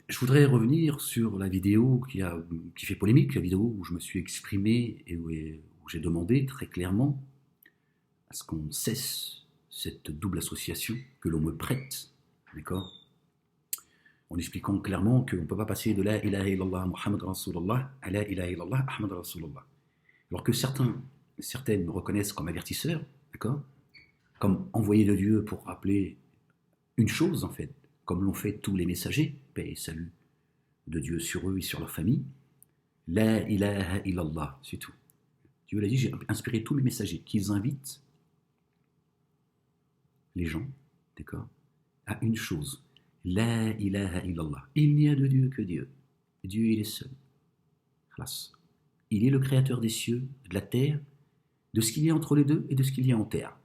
Je voudrais revenir sur la vidéo qui fait polémique, la vidéo où je me suis exprimé et où j'ai demandé très clairement à ce qu'on cesse cette double association que l'on me prête, d'accord, en expliquant clairement qu'on ne peut pas passer de la ilaha illallah Muhammad Rasulullah à la ilaha illallah Ahmad Rasulullah. Alors que certaines me reconnaissent comme avertisseur, d'accord, comme envoyé de Dieu pour rappeler une chose en fait, comme l'ont fait tous les messagers, paix et salut de Dieu sur eux et sur leur famille. La ilaha illallah, c'est tout. Dieu l'a dit, j'ai inspiré tous mes messagers qu'ils invitent les gens, d'accord, à une chose. La ilaha illallah. Il n'y a de Dieu que Dieu. Dieu, il est seul. Khlas. Il est le créateur des cieux, de la terre, de ce qu'il y a entre les deux et de ce qu'il y a en terre.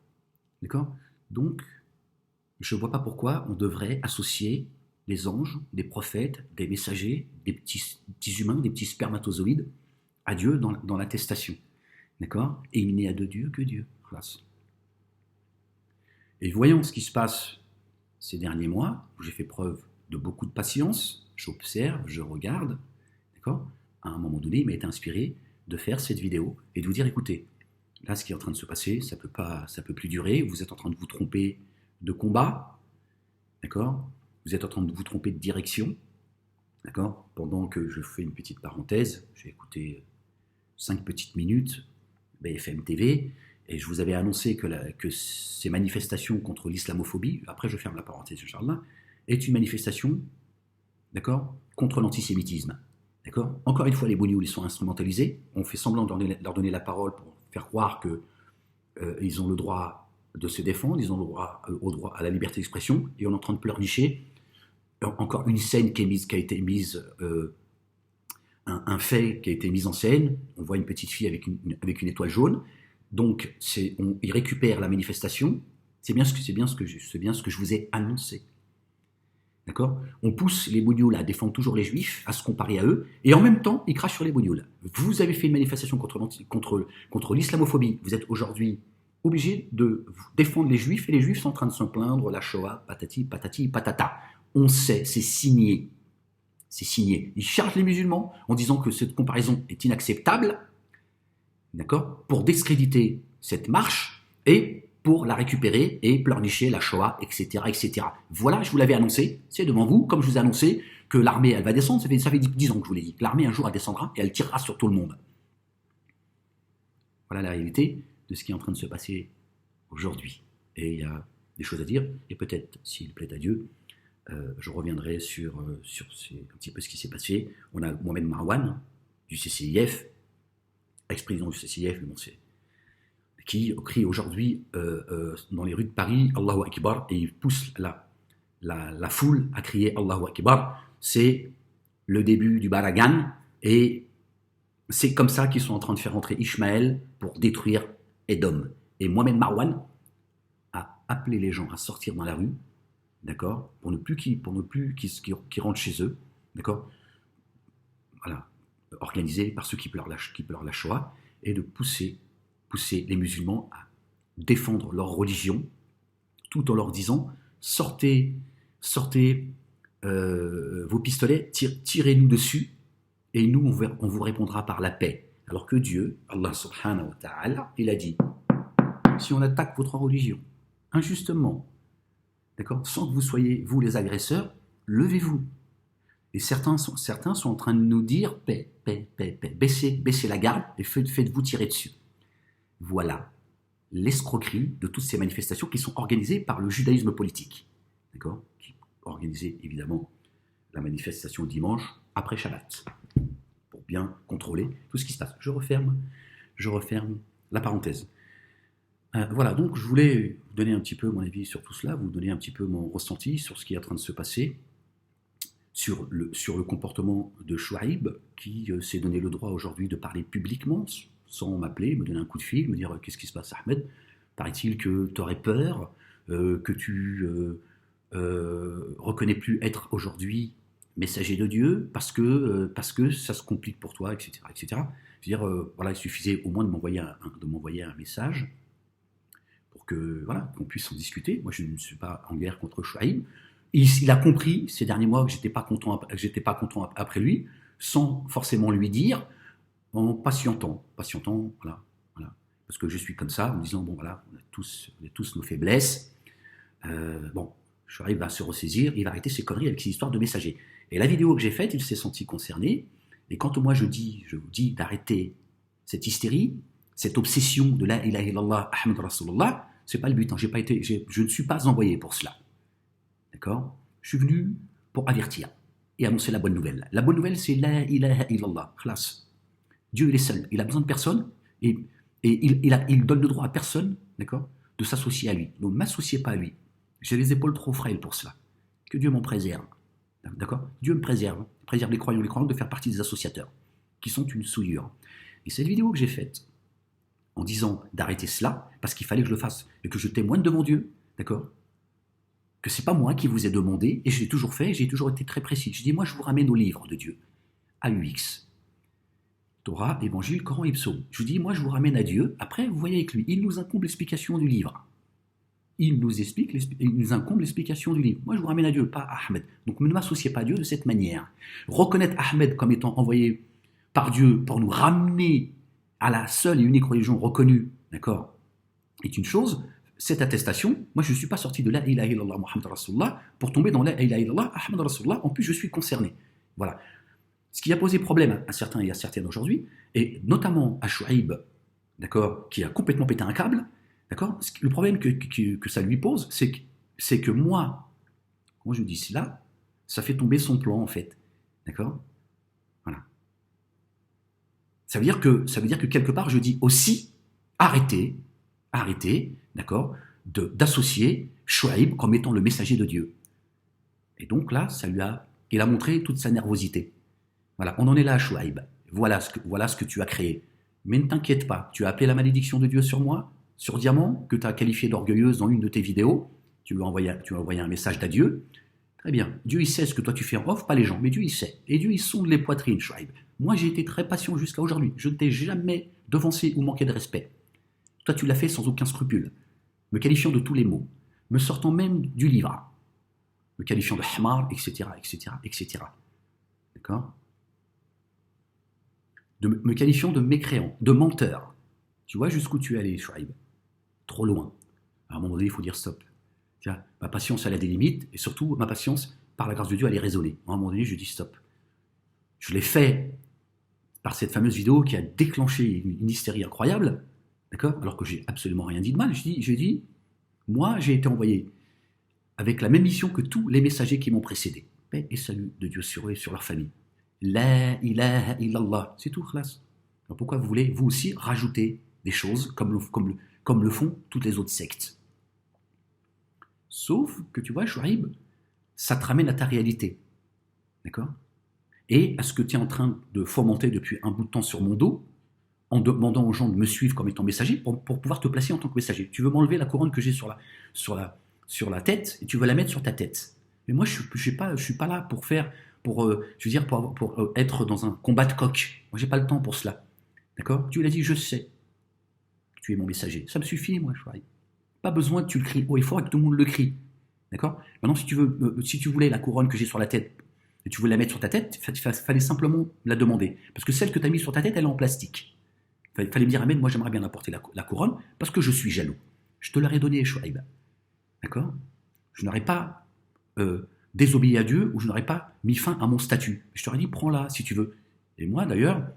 D'accord. Donc, je ne vois pas pourquoi on devrait associer des anges, des prophètes, des messagers, des petits humains, des petits spermatozoïdes à Dieu dans l'attestation. D'accord. Et il n'y a de Dieu que Dieu. Khlas. Et voyons ce qui se passe ces derniers mois, où j'ai fait preuve de beaucoup de patience, j'observe, je regarde, d'accord. À un moment donné, il m'a été inspiré de faire cette vidéo et de vous dire, écoutez, là, ce qui est en train de se passer, ça peut plus durer, vous êtes en train de vous tromper de combat, d'accord. Vous êtes en train de vous tromper de direction, d'accord. Pendant que je fais une petite parenthèse, j'ai écouté 5 petites minutes, BFM TV, et je vous avais annoncé que ces manifestations contre l'islamophobie, après je ferme la parenthèse, Inch'Allah, est une manifestation, d'accord, contre l'antisémitisme. D'accord. Encore une fois, les bougnoux, ils sont instrumentalisés. On fait semblant de leur donner la parole pour faire croire qu'ils ont le droit de se défendre, ils ont le droit, au droit à la liberté d'expression, et on est en train de pleurnicher. Encore une scène qui a été mise, un fait qui a été mis en scène. On voit une petite fille avec une étoile jaune. Donc, ils récupèrent la manifestation. C'est bien ce que je vous ai annoncé. D'accord. On pousse les bougnoules à défendre toujours les juifs, à se comparer à eux, et en même temps, ils crachent sur les bougnoules. Vous avez fait une manifestation contre l'islamophobie. Vous êtes aujourd'hui obligé de défendre les juifs, et les juifs sont en train de se plaindre, la Shoah, patati, patati, patata. On sait, c'est signé. C'est signé. Ils chargent les musulmans en disant que cette comparaison est inacceptable, d'accord, pour discréditer cette marche et pour la récupérer et pleurnicher la Shoah, etc., etc. Voilà, je vous l'avais annoncé, c'est devant vous, comme je vous ai annoncé que l'armée, elle va descendre, ça fait 10 ans que je vous l'ai dit, l'armée un jour, elle descendra et elle tirera sur tout le monde. Voilà la réalité de ce qui est en train de se passer aujourd'hui. Et il y a des choses à dire, et peut-être, s'il plaît à Dieu, je reviendrai sur un petit peu ce qui s'est passé. On a Mohamed Marwan, du CCIF, ex-président du CCIF, qui crie aujourd'hui dans les rues de Paris Allahu Akbar, et il pousse la foule à crier Allahu Akbar. C'est le début du Baragan, et c'est comme ça qu'ils sont en train de faire entrer Ishmaël pour détruire Édom. Et Mohamed Marwan a appelé les gens à sortir dans la rue, d'accord, pour ne plus qu'ils rentrent chez eux, d'accord, voilà, organisé par ceux qui pleurent la Shoah, et de pousser les musulmans à défendre leur religion, tout en leur disant sortez vos pistolets, tirez-nous dessus, et nous on vous répondra par la paix. Alors que Dieu, Allah subhanahu wa ta'ala, il a dit, si on attaque votre religion injustement, d'accord, sans que vous soyez, vous les agresseurs, levez-vous. Et certains sont en train de nous dire paix, paix, paix, paix. Baissez la garde et faites-vous tirer dessus. Voilà l'escroquerie de toutes ces manifestations qui sont organisées par le judaïsme politique. D'accord, qui organisait évidemment la manifestation dimanche après Shabbat, pour bien contrôler tout ce qui se passe. Je referme la parenthèse. Voilà, donc je voulais vous donner un petit peu mon avis sur tout cela, vous donner un petit peu mon ressenti sur ce qui est en train de se passer, sur le comportement de Chouaib, qui s'est donné le droit aujourd'hui de parler publiquement, sans m'appeler, me donner un coup de fil, me dire qu'est-ce qui se passe, Ahmed. Paraît-il que tu aurais peur, que tu reconnais plus être aujourd'hui messager de Dieu, parce que ça se complique pour toi, etc. etc. Je veux dire, voilà, il suffisait au moins de m'envoyer un message pour que, voilà, qu'on puisse en discuter. Moi, je ne suis pas en guerre contre Chouaib. il a compris ces derniers mois que j'étais pas content après lui, sans forcément lui dire, en patientant, voilà, voilà. Parce que je suis comme ça, en me disant, bon voilà, on a tous nos faiblesses. Bon, Chouaib va se ressaisir, il va arrêter ses conneries avec ses histoires de messagers. Et la vidéo que j'ai faite, il s'est senti concerné. Et quand moi je vous dis d'arrêter cette hystérie, cette obsession de la ilaha illallah, Ahmed Rasulullah, c'est pas le but. Hein. Je ne suis pas envoyé pour cela. D'accord? Je suis venu pour avertir et annoncer la bonne nouvelle. La bonne nouvelle, c'est la ilaha illallah. Khlas. Dieu, il est seul. Il a besoin de personne et il donne le droit à personne, d'accord, de s'associer à lui. Donc, ne m'associez pas à lui. J'ai les épaules trop frêles pour cela. Que Dieu m'en préserve. D'accord? Dieu me préserve. Il préserve les croyants de faire partie des associateurs, qui sont une souillure. Et cette vidéo que j'ai faite, en disant d'arrêter cela, parce qu'il fallait que je le fasse, et que je témoigne devant Dieu, d'accord, que c'est pas moi qui vous ai demandé, et je l'ai toujours fait, j'ai toujours été très précis. Je dis, moi, je vous ramène au livre de Dieu, AUX. Torah, Évangile, Coran et Psaume. Je vous dis, moi, je vous ramène à Dieu, après, vous voyez avec lui, il nous incombe l'explication du livre. Il nous incombe l'explication du livre. Moi, je vous ramène à Dieu, pas à Ahmed. Donc, ne m'associez pas à Dieu de cette manière. Reconnaître Ahmed comme étant envoyé par Dieu pour nous ramener à la seule et unique religion reconnue, d'accord, est une chose. Cette attestation, moi je ne suis pas sorti de la ilaha illallah Muhammad Rasulullah pour tomber dans la ilaha illallah Ahmad Rasulullah, en plus je suis concerné. Voilà. Ce qui a posé problème à certains et à certaines aujourd'hui, et notamment à Chouaib, d'accord, qui a complètement pété un câble, d'accord, le problème que ça lui pose, c'est que moi, quand je dis cela, ça fait tomber son plan en fait, d'accord. Voilà. Ça veut dire que quelque part je dis aussi, arrêtez, d'accord, d'associer Chouaib comme étant le messager de Dieu. Et donc là, il a montré toute sa nervosité. Voilà, on en est là à Chouaib. Voilà ce que tu as créé. Mais ne t'inquiète pas, tu as appelé la malédiction de Dieu sur moi, sur Diamant, que tu as qualifié d'orgueilleuse dans une de tes vidéos. Tu lui as envoyé un message d'adieu. Très bien, Dieu il sait ce que toi tu fais en off, pas les gens, mais Dieu il sait. Et Dieu il sonde les poitrines, Chouaib. Moi j'ai été très patient jusqu'à aujourd'hui. Je ne t'ai jamais devancé ou manqué de respect. Toi, tu l'as fait sans aucun scrupule, me qualifiant de tous les mots, me sortant même du livre, me qualifiant de hamar, etc., etc., etc. D'accord? Me qualifiant de mécréant, de menteur. Tu vois jusqu'où tu es allé, Chouaib? Trop loin. À un moment donné, il faut dire stop. Tiens, ma patience, elle a des limites, et surtout, ma patience, par la grâce de Dieu, elle est raisonnée. À un moment donné, je dis stop. Je l'ai fait par cette fameuse vidéo qui a déclenché une hystérie incroyable, d'accord, alors que j'ai absolument rien dit de mal. J'ai dit, moi j'ai été envoyé avec la même mission que tous les messagers qui m'ont précédé. Paix et salut de Dieu sur eux et sur leur famille. La ilaha illallah, c'est tout, khlas. Alors pourquoi vous voulez, vous aussi, rajouter des choses comme le font toutes les autres sectes? Sauf que tu vois, Chouaib, ça te ramène à ta réalité. D'accord? Et à ce que tu es en train de fomenter depuis un bout de temps sur mon dos, en demandant aux gens de me suivre comme étant messager pour pouvoir te placer en tant que messager. Tu veux m'enlever la couronne que j'ai sur la tête et tu veux la mettre sur ta tête. Mais moi, je suis pas là pour faire, pour être dans un combat de coq. Moi, j'ai pas le temps pour cela. D'accord? Tu l'as dit, je sais que tu es mon messager. Ça me suffit, moi, Chouaib. Pas besoin que tu le cries haut et fort et que tout le monde le crie. D'accord? Maintenant, si tu voulais la couronne que j'ai sur la tête et tu voulais la mettre sur ta tête, il fallait simplement la demander. Parce que celle que tu as mise sur ta tête, elle est en plastique. Il fallait me dire, Ahmed, moi j'aimerais bien apporter la couronne parce que je suis jaloux. Je te l'aurais donné, Chouaib. D'accord? Je n'aurais pas désobéi à Dieu ou je n'aurais pas mis fin à mon statut. Je t'aurais dit, prends-la si tu veux. Et moi, d'ailleurs,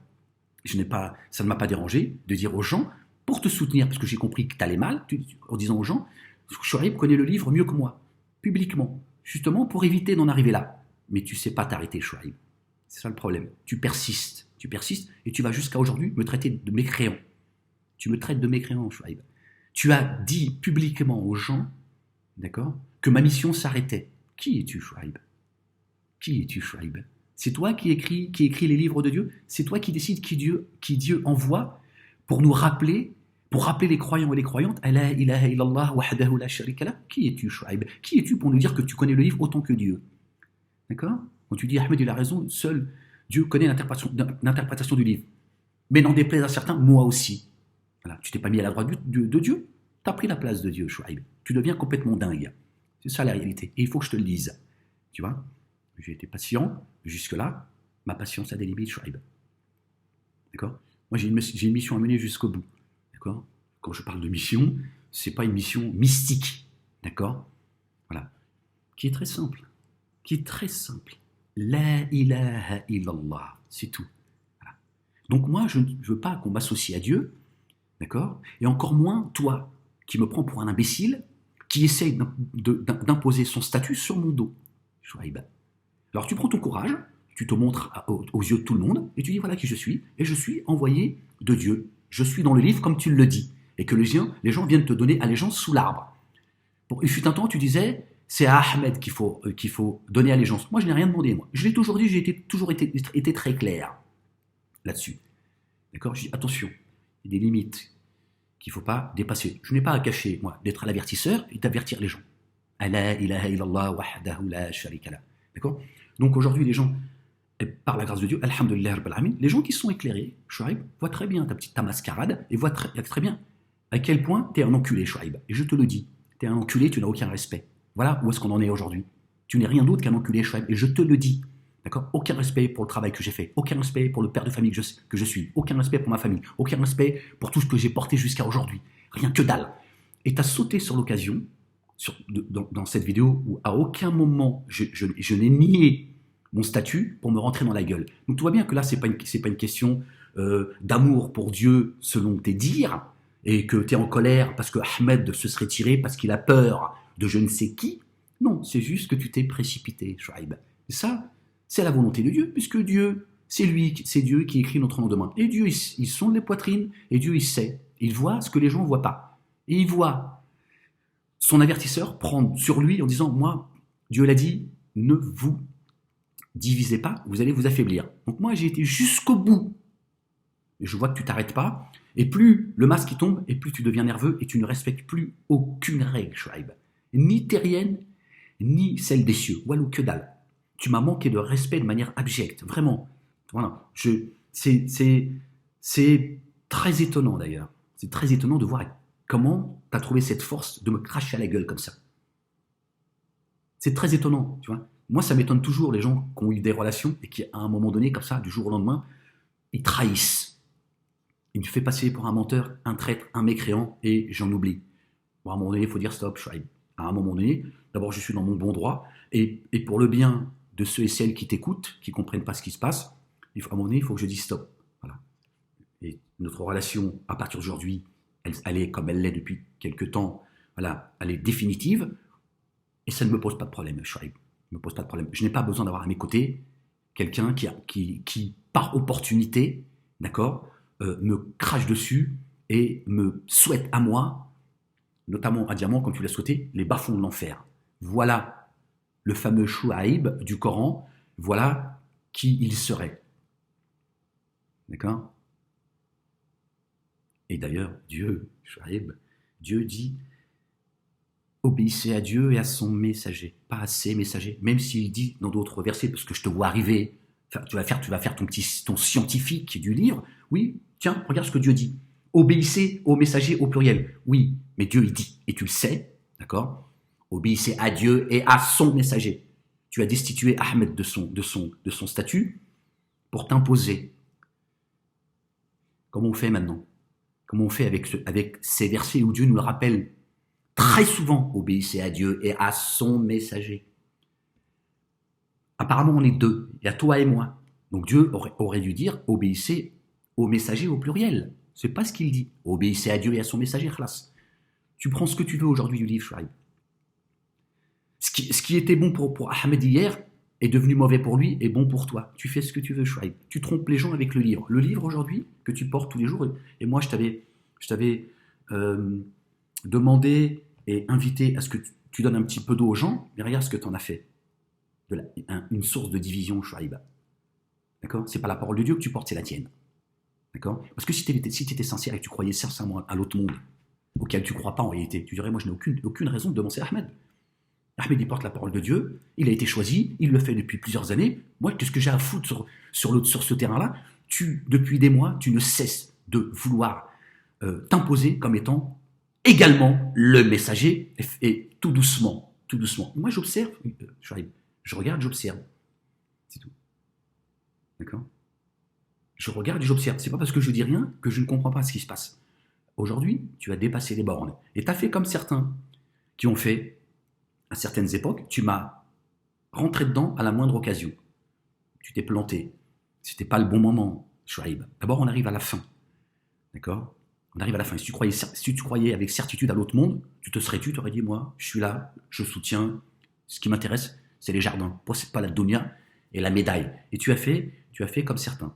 ça ne m'a pas dérangé de dire aux gens, pour te soutenir, parce que j'ai compris que tu allais mal, en disant aux gens, Chouaib connaît le livre mieux que moi, publiquement, justement pour éviter d'en arriver là. Mais tu ne sais pas t'arrêter, Chouaib. C'est ça le problème. Tu persistes et tu vas jusqu'à aujourd'hui me traiter de mécréant. Tu me traites de mécréant, Chouaib. Tu as dit publiquement aux gens, d'accord, que ma mission s'arrêtait. Qui es-tu, Chouaib? Qui es-tu, Chouaib? C'est toi qui écris les livres de Dieu? C'est toi qui décides qui Dieu envoie pour nous rappeler, les croyants et les croyantes, la ilaha illallah wahdahu la sharika lah. Qui es-tu, Chouaib? Qui es-tu pour nous dire que tu connais le livre autant que Dieu? D'accord? Quand tu dis Ahmed, il a raison, seul Dieu connaît l'interprétation du livre. Mais n'en déplaise à certains, moi aussi. Voilà, tu t'es pas mis à la droite de Dieu, tu as pris la place de Dieu, Chouaib. Tu deviens complètement dingue. C'est ça la réalité. Et il faut que je te le dise. Tu vois, j'ai été patient jusque-là. Ma patience a des limites, Chouaib. D'accord? Moi, j'ai une mission à mener jusqu'au bout. D'accord? Quand je parle de mission, ce n'est pas une mission mystique. D'accord? Voilà. Qui est très simple. Qui est très simple. La ilaha illallah. C'est tout. Voilà. Donc moi, je ne veux pas qu'on m'associe à Dieu. D'accord? Et encore moins, toi, qui me prends pour un imbécile, qui essaye d'imposer son statut sur mon dos. Chouaib. Alors tu prends ton courage, tu te montres aux yeux de tout le monde, et tu dis voilà qui je suis, et je suis envoyé de Dieu. Je suis dans le livre comme tu le dis, et que les gens viennent te donner allégeance sous l'arbre. Bon, il fut un temps, tu disais, c'est à Ahmed qu'il faut donner allégeance. Moi, je n'ai rien demandé, moi. Je l'ai toujours dit, j'ai toujours été très clair là-dessus. D'accord? Je dis attention, il y a des limites qu'il ne faut pas dépasser. Je n'ai pas à cacher, moi, d'être l'avertisseur et d'avertir les gens. La ilaha illallah wahdahu la sharika lah. D'accord? Donc aujourd'hui, les gens, par la grâce de Dieu, alhamdulillah rabbil alamin, les gens qui sont éclairés, Chouaib, voient très bien ta mascarade et voient très bien à quel point tu es un enculé, Chouaib. Et je te le dis, tu es un enculé, tu n'as aucun respect. Voilà où est-ce qu'on en est aujourd'hui. Tu n'es rien d'autre qu'un enculé, Chouaib, et je te le dis. D'accord? Aucun respect pour le travail que j'ai fait, aucun respect pour le père de famille que je suis, aucun respect pour ma famille, aucun respect pour tout ce que j'ai porté jusqu'à aujourd'hui. Rien que dalle. Et tu as sauté sur l'occasion, dans cette vidéo, où à aucun moment je n'ai nié mon statut pour me rentrer dans la gueule. Donc tu vois bien que là, c'est pas une question d'amour pour Dieu selon tes dires, et que tu es en colère parce que Ahmed se serait tiré parce qu'il a peur de je ne sais qui. Non, c'est juste que tu t'es précipité, Chouaib. Et ça, c'est la volonté de Dieu, puisque Dieu, c'est Dieu qui écrit notre lendemain. Et Dieu, il sonde les poitrines, et Dieu, il sait. Il voit ce que les gens ne voient pas. Et il voit son avertisseur prendre sur lui en disant, moi, Dieu l'a dit, ne vous divisez pas, vous allez vous affaiblir. Donc moi, j'ai été jusqu'au bout. Et je vois que tu t'arrêtes pas. Et plus le masque qui tombe, et plus tu deviens nerveux, et tu ne respectes plus aucune règle, Chouaib. Ni terrienne, ni celle des cieux. Walou que dalle. Tu m'as manqué de respect de manière abjecte, vraiment. Voilà. C'est très étonnant d'ailleurs. C'est très étonnant de voir comment tu as trouvé cette force de me cracher à la gueule comme ça. C'est très étonnant, tu vois. Moi, ça m'étonne toujours les gens qui ont eu des relations et qui, à un moment donné, comme ça, du jour au lendemain, ils trahissent. Ils me font passer pour un menteur, un traître, un mécréant, et j'en oublie. Bon, à un moment donné, il faut dire stop, Chouaib. À un moment donné, d'abord, je suis dans mon bon droit, et pour le bien de ceux et celles qui t'écoutent, qui ne comprennent pas ce qui se passe, à un moment donné, il faut que je dise stop. Voilà. Et notre relation, à partir d'aujourd'hui, elle est comme elle l'est depuis quelque temps, voilà, elle est définitive, et ça ne me pose pas de problème, Chouaib. Me pose pas de problème. Je n'ai pas besoin d'avoir à mes côtés quelqu'un qui par opportunité, d'accord, me crache dessus et me souhaite à moi, notamment un diamant, comme tu l'as souhaité, les bas-fonds de l'enfer. Voilà le fameux Chouaib du Coran, voilà qui il serait. D'accord? Et d'ailleurs, Dieu, Chouaib, Dieu dit obéissez à Dieu et à son messager, pas à ses messagers. Même s'il dit dans d'autres versets, parce que je te vois arriver, tu vas faire ton scientifique du livre. Oui, tiens, regarde ce que Dieu dit. Obéissez aux messagers au pluriel. Oui, mais Dieu il dit, et tu le sais, d'accord? Obéissez à Dieu et à son messager. Tu as destitué Ahmed de son statut pour t'imposer. Comment on fait maintenant? Comment on fait avec ces versets où Dieu nous le rappelle très souvent, obéissez à Dieu et à son messager. Apparemment, on est deux. Il y a toi et moi. Donc Dieu aurait dû dire obéissez au messager au pluriel. C'est pas ce qu'il dit. Obéissez à Dieu et à son messager, khlas. Tu prends ce que tu veux aujourd'hui du livre, Chouaib. Ce qui était bon pour Ahmed hier est devenu mauvais pour lui et bon pour toi. Tu fais ce que tu veux, Chouaib. Tu trompes les gens avec le livre. Le livre aujourd'hui que tu portes tous les jours. Et moi, je t'avais demandé et invité à ce que tu donnes un petit peu d'eau aux gens, mais regarde ce que tu en as fait. Une source de division, Chouaib. D'accord? C'est pas la parole de Dieu que tu portes, c'est la tienne. D'accord? Parce que si tu étais sincère et que tu croyais sincèrement à l'autre monde, auquel tu ne crois pas en réalité, tu dirais, moi je n'ai aucune raison de devancer Ahmed. Ahmed, il porte la parole de Dieu, il a été choisi, il le fait depuis plusieurs années. Moi, qu'est-ce que j'ai à foutre sur ce terrain-là? Depuis des mois, tu ne cesses de vouloir t'imposer comme étant également le messager, et tout doucement, tout doucement. Moi, j'observe, je regarde, j'observe. C'est tout. D'accord? Je regarde et j'observe. C'est pas parce que je dis rien que je ne comprends pas ce qui se passe. Aujourd'hui, tu as dépassé les bornes. Et tu as fait comme certains qui ont fait à certaines époques. Tu m'as rentré dedans à la moindre occasion. Tu t'es planté. C'était pas le bon moment, Chouaib. D'abord, on arrive à la fin. D'accord? On arrive à la fin. Si tu croyais avec certitude à l'autre monde, tu t'aurais dit, moi, je suis là, je soutiens. Ce qui m'intéresse, c'est les jardins. Moi, c'est pas la donia et la médaille. Et tu as fait comme certains.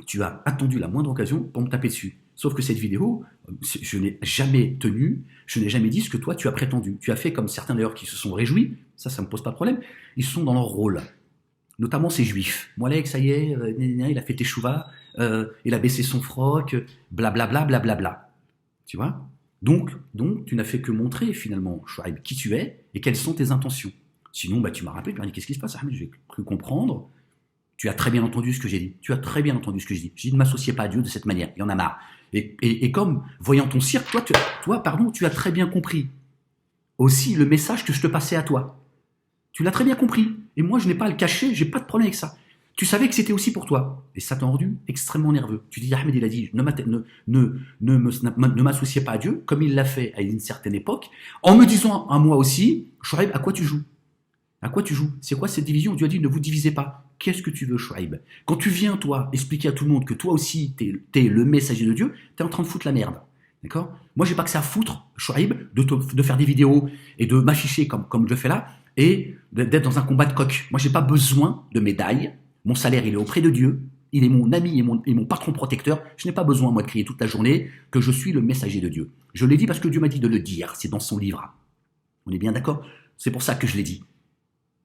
Tu as attendu la moindre occasion pour me taper dessus. Sauf que cette vidéo, je n'ai jamais tenu, je n'ai jamais dit ce que toi tu as prétendu. Tu as fait comme certains d'ailleurs qui se sont réjouis, ça me pose pas de problème, ils sont dans leur rôle. Notamment ces juifs. Molek, ça y est, il a fait teshuva, il a baissé son froc, blablabla, blablabla. Tu vois? Donc, tu n'as fait que montrer finalement, Chouaib, qui tu es et quelles sont tes intentions. Sinon, tu m'as rappelé, tu m'as dit qu'est-ce qui se passe? J'ai cru comprendre. Tu as très bien entendu ce que j'ai dit. J'ai dit, ne m'associez pas à Dieu de cette manière. Il y en a marre. Et comme, voyant ton cirque, tu as très bien compris aussi le message que je te passais à toi. Tu l'as très bien compris. Et moi, je n'ai pas à le cacher, j'ai pas de problème avec ça. Tu savais que c'était aussi pour toi. Et ça t'a rendu extrêmement nerveux. Tu dis, Ahmed, il a dit, ne m'associez pas à Dieu, comme il l'a fait à une certaine époque, en me disant à moi aussi, Chouaib, à quoi tu joues? À quoi tu joues? C'est quoi cette division? Dieu a dit, ne vous divisez pas. Qu'est-ce que tu veux, Chouaib? Quand tu viens, toi, expliquer à tout le monde que toi aussi, t'es le messager de Dieu, t'es en train de foutre la merde. D'accord? Moi, j'ai pas que ça à foutre, Chouaib, de faire des vidéos et de m'afficher comme je le fais là, et d'être dans un combat de coq. Moi, j'ai pas besoin de médailles. Mon salaire, il est auprès de Dieu. Il est mon ami et mon patron protecteur. Je n'ai pas besoin, moi, de crier toute la journée que je suis le messager de Dieu. Je l'ai dit parce que Dieu m'a dit de le dire. C'est dans son livre. On est bien d'accord? C'est pour ça que je l'ai dit.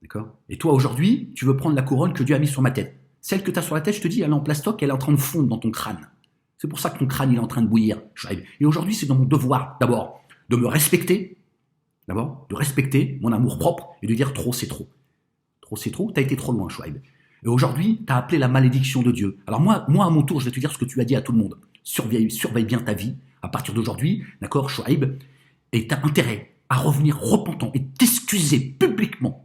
D'accord? Et toi, aujourd'hui, tu veux prendre la couronne que Dieu a mise sur ma tête. Celle que tu as sur la tête, je te dis, elle est en plastoc, elle est en train de fondre dans ton crâne. C'est pour ça que ton crâne, il est en train de bouillir. Et aujourd'hui, c'est dans mon devoir, d'abord, de me respecter, de respecter mon amour propre et de dire trop, c'est trop. Trop, c'est trop, t'as été trop loin, Chouaib. Et aujourd'hui, t'as appelé la malédiction de Dieu. Alors moi, à mon tour, je vais te dire ce que tu as dit à tout le monde. Surveille bien ta vie. À partir d'aujourd'hui, d'accord, Chouaib, et t'as intérêt à revenir repentant et t'excuser publiquement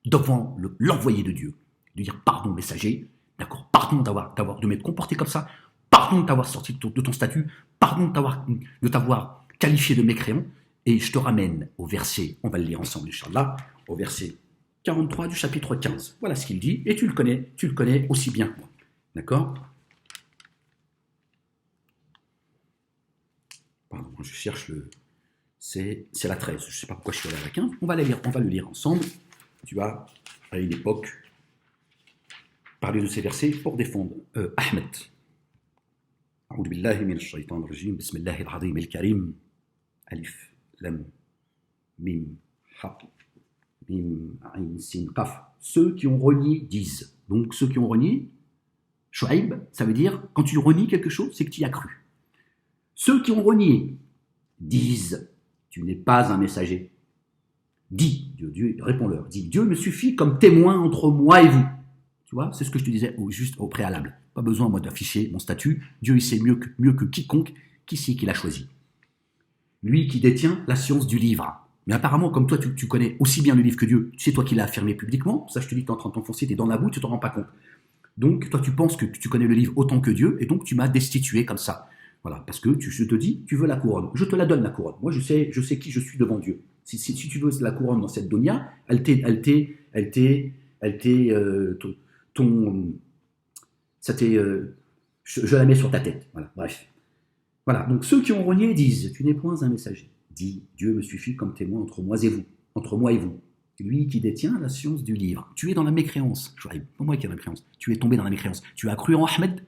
devant l'envoyé de Dieu, de dire pardon messager, d'accord, pardon de m'être comporté comme ça, pardon de t'avoir sorti de ton statut, pardon de t'avoir qualifié de mécréant, et je te ramène au verset, on va le lire ensemble, Inch'Allah, au verset 43 du chapitre 15. Voilà ce qu'il dit, et tu le connais aussi bien que moi, d'accord? Pardon, je cherche c'est la 13, je ne sais pas pourquoi je suis allé à la 15, on va le lire ensemble. Tu vas, à une époque, parler de ces versets pour défendre Ahmed. أعوذ بالله من الشيطان الرجيم بسم الله العظيم الكريم ألف لام ميم حاء ميم عين سين قاف. Ceux qui ont renié disent. Donc ceux qui ont renié, Chouaib, ça veut dire quand tu renies quelque chose, c'est que tu y as cru. Ceux qui ont renié disent, tu n'es pas un messager. Dis, Dieu réponds-leur, dis, Dieu me suffit comme témoin entre moi et vous. Tu vois, c'est ce que je te disais juste au préalable. Pas besoin, moi, d'afficher mon statut. Dieu, il sait mieux que quiconque qui c'est qu'il a choisi. Lui qui détient la science du livre. Mais apparemment, comme toi, tu connais aussi bien le livre que Dieu, c'est toi qui l'as affirmé publiquement. Ça, je te dis, tu es en train de t'enfoncer, tu es dans la boue, tu ne t'en rends pas compte. Donc, toi, tu penses que tu connais le livre autant que Dieu, et donc tu m'as destitué comme ça. Voilà, parce que je te dis, tu veux la couronne. Je te la donne, la couronne. Moi, je sais qui je suis devant Dieu. Si tu veux la couronne dans cette donia, je la mets sur ta tête. Voilà, bref. Voilà, donc ceux qui ont renié disent, tu n'es point un messager. Dis, Dieu me suffit comme témoin entre moi et vous. Lui qui détient la science du livre. Tu es dans la mécréance. Je n'arrive pas moi qui ai la mécréance. Tu es tombé dans la mécréance. Tu as cru en Ahmed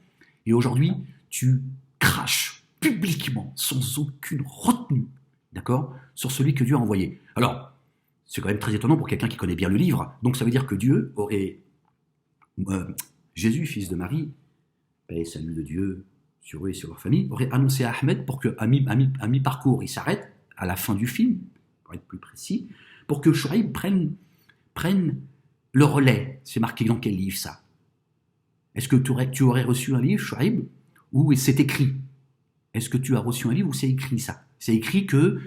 et aujourd'hui, tu craches publiquement, sans aucune retenue, d'accord, sur celui que Dieu a envoyé. Alors, c'est quand même très étonnant pour quelqu'un qui connaît bien le livre. Donc ça veut dire que Dieu aurait... Jésus, fils de Marie, paix et salut de Dieu sur eux et sur leur famille, aurait annoncé à Ahmed pour qu'à mi-parcours, il s'arrête, à la fin du film, pour être plus précis, pour que Chouaib prenne le relais. C'est marqué dans quel livre, ça? Est-ce que tu aurais reçu un livre, Chouaib, où c'est écrit? Est-ce que tu as reçu un livre où c'est écrit ça? C'est écrit que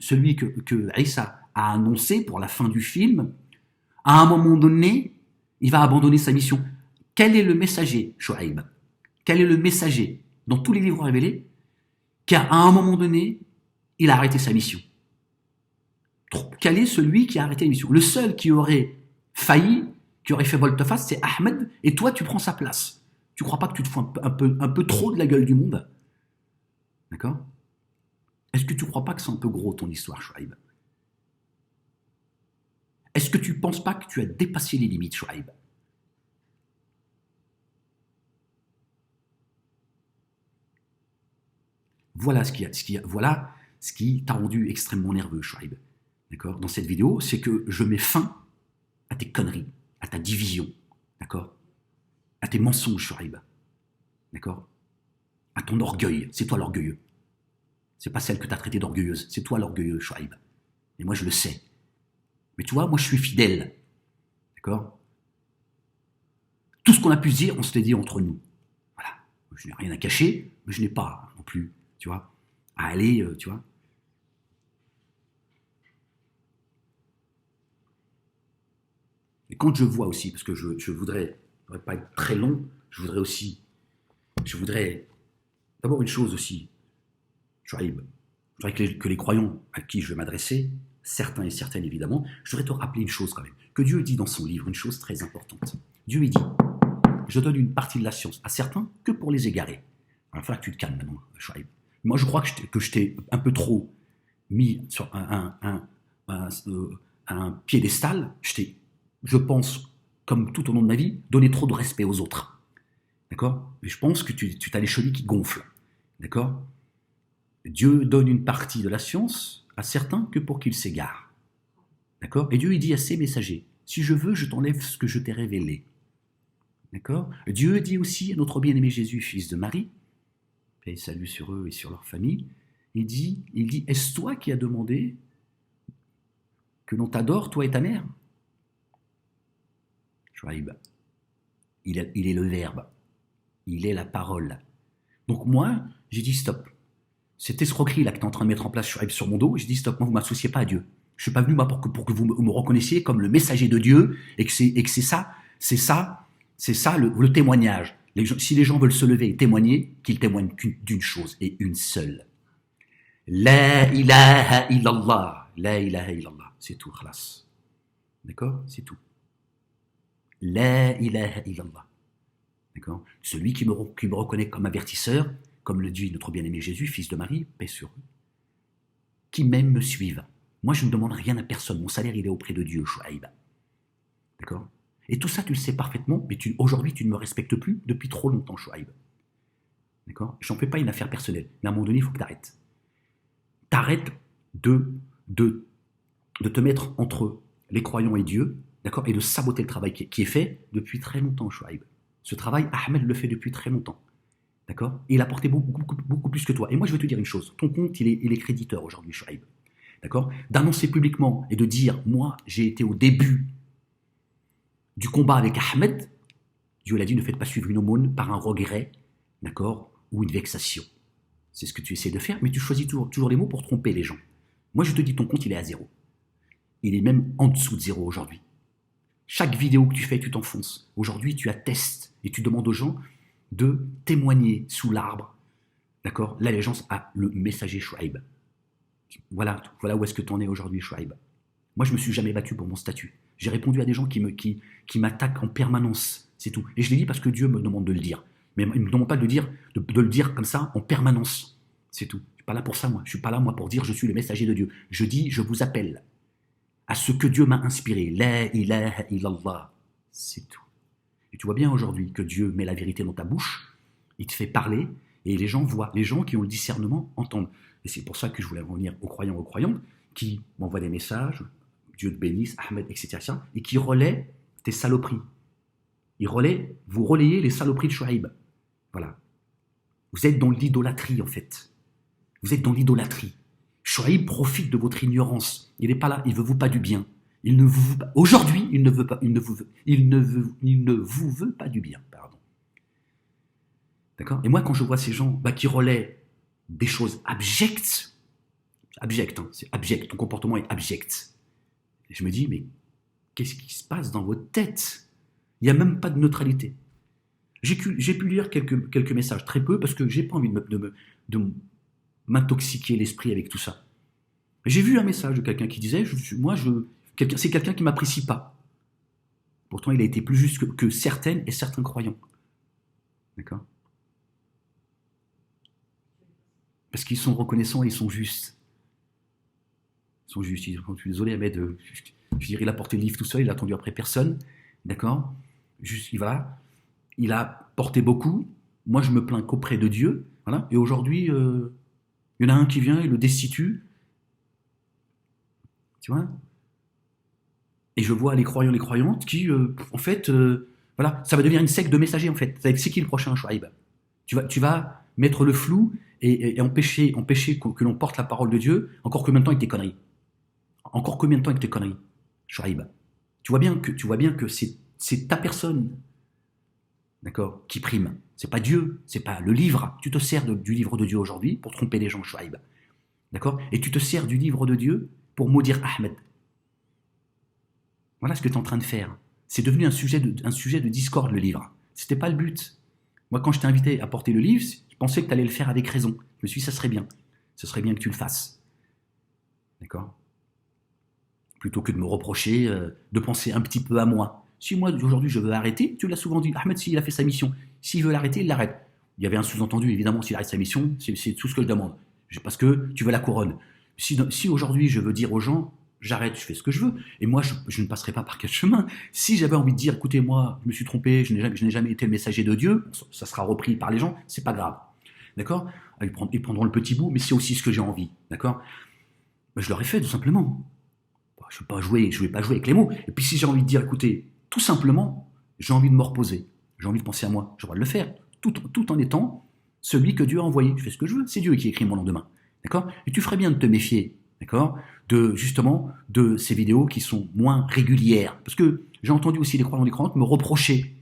celui que Issa a annoncé pour la fin du film, à un moment donné, il va abandonner sa mission. Quel est le messager, Shuaïb? Quel est le messager dans tous les livres révélés qu'à un moment donné, il a arrêté sa mission? Quel est celui qui a arrêté la mission? Le seul qui aurait failli, qui aurait fait volte-face, c'est Ahmed, et toi, tu prends sa place. Tu crois pas que tu te fous un peu trop de la gueule du monde? D'accord? Est-ce que tu crois pas que c'est un peu gros ton histoire, Shuaïb? Est-ce que tu penses pas que tu as dépassé les limites, Shuaïb? Voilà ce qui t'a rendu extrêmement nerveux, Shuaïb. D'accord? Dans cette vidéo, c'est que je mets fin à tes conneries, à ta division, d'accord? À tes mensonges, Shuaïb, d'accord? À ton orgueil, c'est toi l'orgueilleux. C'est pas celle que tu as traitée d'orgueilleuse, c'est toi l'orgueilleux, Shuaïb. Et moi, je le sais. Mais tu vois, moi, je suis fidèle, d'accord? Tout ce qu'on a pu se dire, on se l'est dit entre nous. Voilà. Je n'ai rien à cacher, mais je n'ai pas non plus, tu vois, à aller, tu vois. Et quand je vois aussi, parce que je voudrais pas être très long, je voudrais d'abord une chose aussi, Shuaïb, je voudrais que les croyants à qui je vais m'adresser, certains et certaines évidemment, je voudrais te rappeler une chose quand même, que Dieu dit dans son livre, une chose très importante. Dieu dit, je donne une partie de la science à certains que pour les égarer. Il va falloir que tu te calmes maintenant, Shuaïb. Moi je crois que je t'ai un peu trop mis sur un piédestal, je pense, comme tout au long de ma vie, donner trop de respect aux autres. D'accord? Et je pense que tu as les chevilles qui gonflent. D'accord? Dieu donne une partie de la science à certains que pour qu'ils s'égarent. D'accord? Et Dieu, il dit à ses messagers, si je veux, je t'enlève ce que je t'ai révélé. D'accord? Dieu dit aussi à notre bien-aimé Jésus, fils de Marie, paix et salut sur eux et sur leur famille, il dit, est-ce toi qui as demandé que l'on t'adore, toi et ta mère? Shuaïb, il est le verbe, il est la parole. Donc moi, j'ai dit stop. Cette escroquerie là que tu es en train de mettre en place sur mon dos, j'ai dit stop, moi vous ne m'associez pas à Dieu. Je ne suis pas venu moi pour que vous me reconnaissiez comme le messager de Dieu et que c'est ça le témoignage. Si les gens veulent se lever et témoigner, qu'ils témoignent d'une chose et une seule. La ilaha illallah. La ilaha illallah. C'est tout, khalas. D'accord? C'est tout. La ilaha illallah. D'accord? Celui qui me reconnaît comme avertisseur, comme le dit notre bien-aimé Jésus, fils de Marie, paix sur eux, qui même me suivent. Moi, je ne demande rien à personne. Mon salaire, il est auprès de Dieu, Shuaïb. D'accord? Et tout ça, tu le sais parfaitement, mais aujourd'hui, tu ne me respectes plus depuis trop longtemps, Shuaïb. D'accord? J'en fais pas une affaire personnelle. Mais à un moment donné, il faut que tu arrêtes. T'arrêtes de te mettre entre les croyants et Dieu, d'accord? Et de saboter le travail qui est fait depuis très longtemps, Shuaïb. Ce travail, Ahmed le fait depuis très longtemps. D'accord? Et il a porté beaucoup plus que toi. Et moi, je vais te dire une chose. Ton compte, il est créditeur aujourd'hui, Shuaïb. D'accord? D'annoncer publiquement et de dire, moi, j'ai été au début du combat avec Ahmed. Dieu l'a dit, ne faites pas suivre une aumône par un regret, d'accord? Ou une vexation. C'est ce que tu essaies de faire, mais tu choisis toujours les mots pour tromper les gens. Moi, je te dis, ton compte, il est à 0. Il est même en dessous de 0 aujourd'hui. Chaque vidéo que tu fais, tu t'enfonces. Aujourd'hui, tu attestes et tu demandes aux gens de témoigner sous l'arbre, d'accord, l'allégeance à le messager Shuaïb. Voilà où est-ce que tu en es aujourd'hui, Shuaïb. Moi, je me suis jamais battu pour mon statut. J'ai répondu à des gens qui m'attaquent en permanence, c'est tout. Et je l'ai dit parce que Dieu me demande de le dire. Mais il ne me demande pas de le dire comme ça en permanence, c'est tout. Je ne suis pas là pour ça, moi. Je ne suis pas là, moi, pour dire je suis le messager de Dieu. Je dis, je vous appelle à ce que Dieu m'a inspiré. La ilaha illallah, c'est tout. Et tu vois bien aujourd'hui que Dieu met la vérité dans ta bouche, il te fait parler, et les gens voient, les gens qui ont le discernement entendent. Et c'est pour ça que je voulais revenir aux croyants, qui m'envoient des messages, Dieu te bénisse, Ahmed, etc., et qui relaient tes saloperies. Vous relayez les saloperies de Shuaïb. Voilà. Vous êtes dans l'idolâtrie, en fait. Vous êtes dans l'idolâtrie. Shuaïb profite de votre ignorance. Il n'est pas là, il ne veut pas du bien. Aujourd'hui, il ne vous veut pas du bien, pardon. D'accord? Et moi, quand je vois ces gens qui relaient des choses abjectes, hein, c'est abject, ton comportement est abject. Et je me dis, mais qu'est-ce qui se passe dans votre tête? Il n'y a même pas de neutralité. J'ai pu lire quelques messages, très peu, parce que j'ai pas envie de m'intoxiquer l'esprit avec tout ça. J'ai vu un message de quelqu'un qui disait, c'est quelqu'un qui m'apprécie pas. Pourtant, il a été plus juste que certaines et certains croyants. D'accord? Parce qu'ils sont reconnaissants et ils sont justes. Ils sont justes. Je suis désolé, Ahmed, je dirais, il a porté le livre tout seul, il a attendu après personne. D'accord? Juste, il a porté beaucoup. Moi, je me plains qu'auprès de Dieu. Voilà. Et aujourd'hui, il y en a un qui vient et le destitue. Tu vois? Et je vois les croyants, les croyantes qui, en fait, voilà, ça va devenir une secte de messagers, en fait. C'est qui le prochain Chouaib? Tu vas mettre le flou et empêcher que l'on porte la parole de Dieu. Encore combien de temps avec tes conneries? Encore combien de temps avec tes conneries, Chouaib? Tu vois bien que c'est ta personne, d'accord, qui prime. C'est pas Dieu, c'est pas le livre. Tu te sers du livre de Dieu aujourd'hui pour tromper les gens, Chouaib. D'accord? Et tu te sers du livre de Dieu pour maudire Ahmed. Voilà ce que tu es en train de faire. C'est devenu un sujet de discorde, le livre. C'était pas le but. Moi, quand je t'ai invité à porter le livre, je pensais que tu allais le faire avec raison. Je me suis dit, ça serait bien. Ce serait bien que tu le fasses. D'accord? Plutôt que de me reprocher de penser un petit peu à moi. Si moi, aujourd'hui, je veux arrêter, tu l'as souvent dit, Ahmed, s'il a fait sa mission, s'il veut l'arrêter, il l'arrête. Il y avait un sous-entendu, évidemment, s'il arrête sa mission, c'est tout ce que je demande. Parce que tu veux la couronne. Si aujourd'hui, je veux dire aux gens, j'arrête, je fais ce que je veux, et moi, je ne passerai pas par quel chemin. Si j'avais envie de dire, écoutez, moi, je me suis trompé, je n'ai jamais été le messager de Dieu, ça sera repris par les gens, c'est pas grave. D'accord? Ils prendront le petit bout, mais c'est aussi ce que j'ai envie. D'accord? Ben, je l'aurais fait, tout simplement. Je ne vais pas jouer avec les mots. Et puis si j'ai envie de dire, écoutez, tout simplement, j'ai envie de me reposer, j'ai envie de penser à moi, j'ai le droit de le faire, tout en étant celui que Dieu a envoyé. Je fais ce que je veux, c'est Dieu qui écrit mon lendemain. D'accord? Et tu ferais bien de te méfier, d'accord, justement, de ces vidéos qui sont moins régulières. Parce que j'ai entendu aussi les croyants et les croyantes me reprocher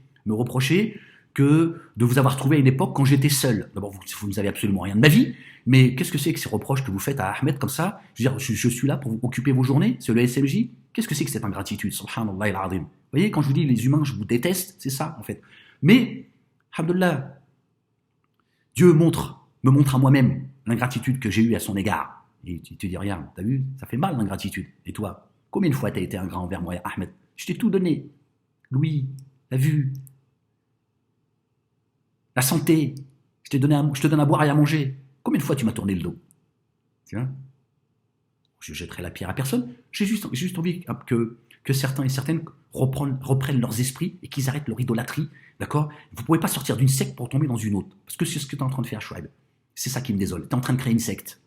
que de vous avoir trouvé à une époque quand j'étais seul. D'abord, vous ne savez absolument rien de ma vie, mais qu'est-ce que c'est que ces reproches que vous faites à Ahmed comme ça? Je veux dire, je suis là pour vous occuper vos journées, c'est le SMJ. Qu'est-ce que c'est que cette ingratitude? Subhanallah al-Azim. Vous voyez, quand je vous dis les humains, je vous déteste, c'est ça en fait. Mais, alhamdoulilah, Dieu me montre à moi-même l'ingratitude que j'ai eue à son égard. Et tu te dis, regarde, t'as vu, ça fait mal l'ingratitude. Et toi, combien de fois t'as été ingrat envers moi, Ahmed? Je t'ai tout donné. L'ouïe, la vue, la santé, je te donne à boire et à manger. Combien de fois tu m'as tourné le dos? Tu vois? Je jetterai la pierre à personne. J'ai juste envie que certains et certaines reprennent leurs esprits et qu'ils arrêtent leur idolâtrie. D'accord? Vous ne pouvez pas sortir d'une secte pour tomber dans une autre. Parce que c'est ce que tu es en train de faire, Chouaib. C'est ça qui me désole. Tu es en train de créer une secte.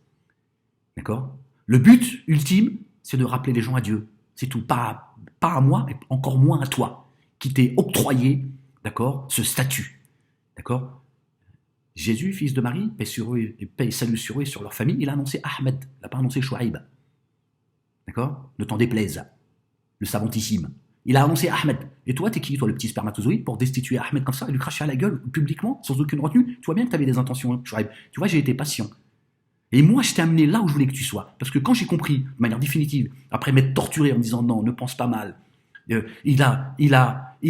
D'accord? Le but ultime, c'est de rappeler les gens à Dieu. C'est tout. Pas à moi, mais encore moins à toi, qui t'es octroyé, d'accord, ce statut. D'accord? Jésus, fils de Marie, paix et salut sur eux et sur leur famille, il a annoncé Ahmed, il n'a pas annoncé Chouaib. D'accord? Ne t'en déplaise, le savantissime. Il a annoncé Ahmed. Et toi, t'es qui, toi, le petit spermatozoïde, pour destituer Ahmed comme ça et lui cracher à la gueule publiquement, sans aucune retenue? Tu vois bien que tu avais des intentions, Chouaib. Tu vois, j'ai été patient. Et moi, je t'ai amené là où je voulais que tu sois. Parce que quand j'ai compris, de manière définitive, après m'être torturé en me disant non, ne pense pas mal, il a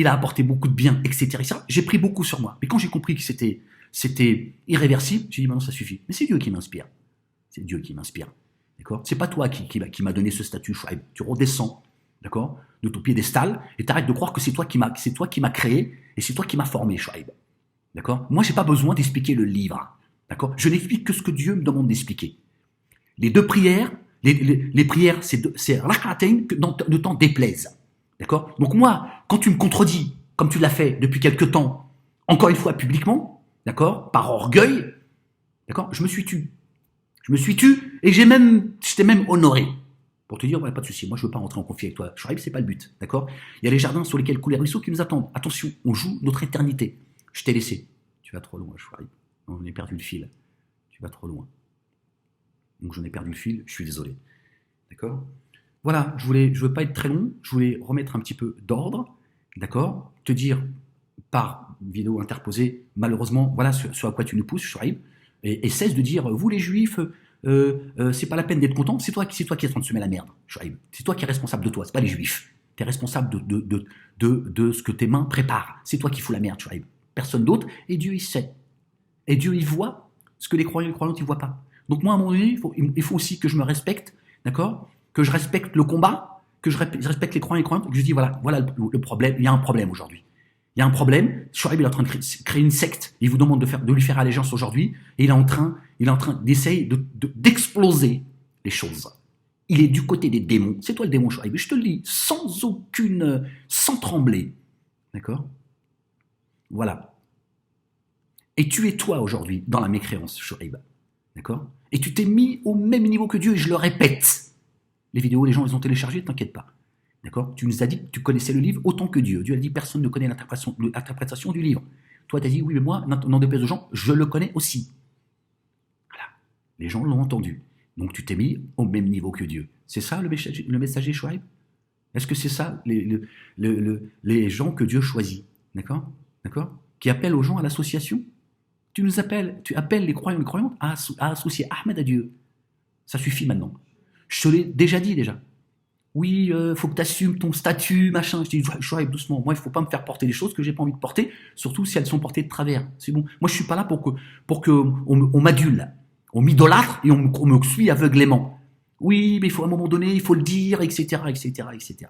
apporté beaucoup de bien, etc. J'ai pris beaucoup sur moi. Mais quand j'ai compris que c'était irréversible, j'ai dit maintenant ça suffit. Mais c'est Dieu qui m'inspire. C'est Dieu qui m'inspire. D'accord? C'est pas toi qui m'a donné ce statut, Chouaib. Tu redescends, d'accord, de ton piédestal et t'arrêtes de croire que c'est toi qui m'as créé et c'est toi qui m'as formé, Chouaib. D'accord? Moi, j'ai pas besoin d'expliquer le livre. D'accord? Je n'explique que ce que Dieu me demande d'expliquer. Les deux prières, les prières, c'est rak'atayn, que ne t'en déplaise. D'accord? Donc moi, quand tu me contredis, comme tu l'as fait depuis quelque temps, encore une fois publiquement, d'accord, par orgueil, d'accord, je me suis tu et je t'ai même honoré. Pour te dire, ouais, pas de souci, moi je veux pas rentrer en conflit avec toi. Chouaib, c'est pas le but, d'accord? Il y a les jardins sur lesquels coulent les ruisseaux qui nous attendent. Attention, on joue notre éternité. Je t'ai laissé. Tu vas trop loin, Chouaib. On a perdu le fil. Tu vas trop loin. Donc j'en ai perdu le fil, je suis désolé. D'accord? Voilà, je veux pas être très long, je voulais remettre un petit peu d'ordre, d'accord? Te dire par vidéo interposée, malheureusement, voilà ce à quoi tu nous pousses, Chouaib, et cesse de dire, vous les juifs, c'est pas la peine d'être content, c'est toi qui es en train de semer la merde, Shuaib. C'est toi qui es responsable de toi, c'est pas les juifs. Tu es responsable de ce que tes mains préparent. C'est toi qui fous la merde, Shuaib. Personne d'autre, et Dieu il sait. Et Dieu il voit ce que les croyants et les croyantes ils voient pas. Donc moi à un moment donné, il faut aussi que je me respecte, d'accord, que je respecte le combat, que je respecte les croyants et les croyantes, que je dis voilà le problème, il y a un problème aujourd'hui. Il y a un problème, Shuaib est en train de créer une secte, il vous demande de lui faire allégeance aujourd'hui, et il est en train d'essayer d'exploser les choses. Il est du côté des démons, c'est toi le démon Shuaib, je te le dis, sans trembler, d'accord. Voilà. Et tu es toi aujourd'hui dans la mécréance, Shuaib, d'accord. Et tu t'es mis au même niveau que Dieu, et je le répète. Les vidéos, les gens les ont téléchargées, t'inquiète pas. D'accord. Tu nous as dit que tu connaissais le livre autant que Dieu. Dieu a dit personne ne connaît l'interprétation du livre. Toi, tu as dit oui, mais moi, n'en déplaise aux gens, je le connais aussi. Voilà. Les gens l'ont entendu. Donc tu t'es mis au même niveau que Dieu. C'est ça le messager Shuaib? Est-ce que c'est ça les gens que Dieu choisit? D'accord? D'accord? Qui appellent aux gens à l'association? Tu appelles les croyants et les croyantes à associer Ahmed à Dieu. Ça suffit maintenant. Je te l'ai déjà dit déjà. Oui, faut que tu assumes ton statut, machin. Je dis, Shuaib, doucement. Moi, il faut pas me faire porter des choses que j'ai pas envie de porter, surtout si elles sont portées de travers. C'est bon. Moi, je suis pas là pour que on m'adule, on m'idolâtre et on me suit aveuglément. Oui, mais il faut à un moment donné, il faut le dire, etc., etc., etc.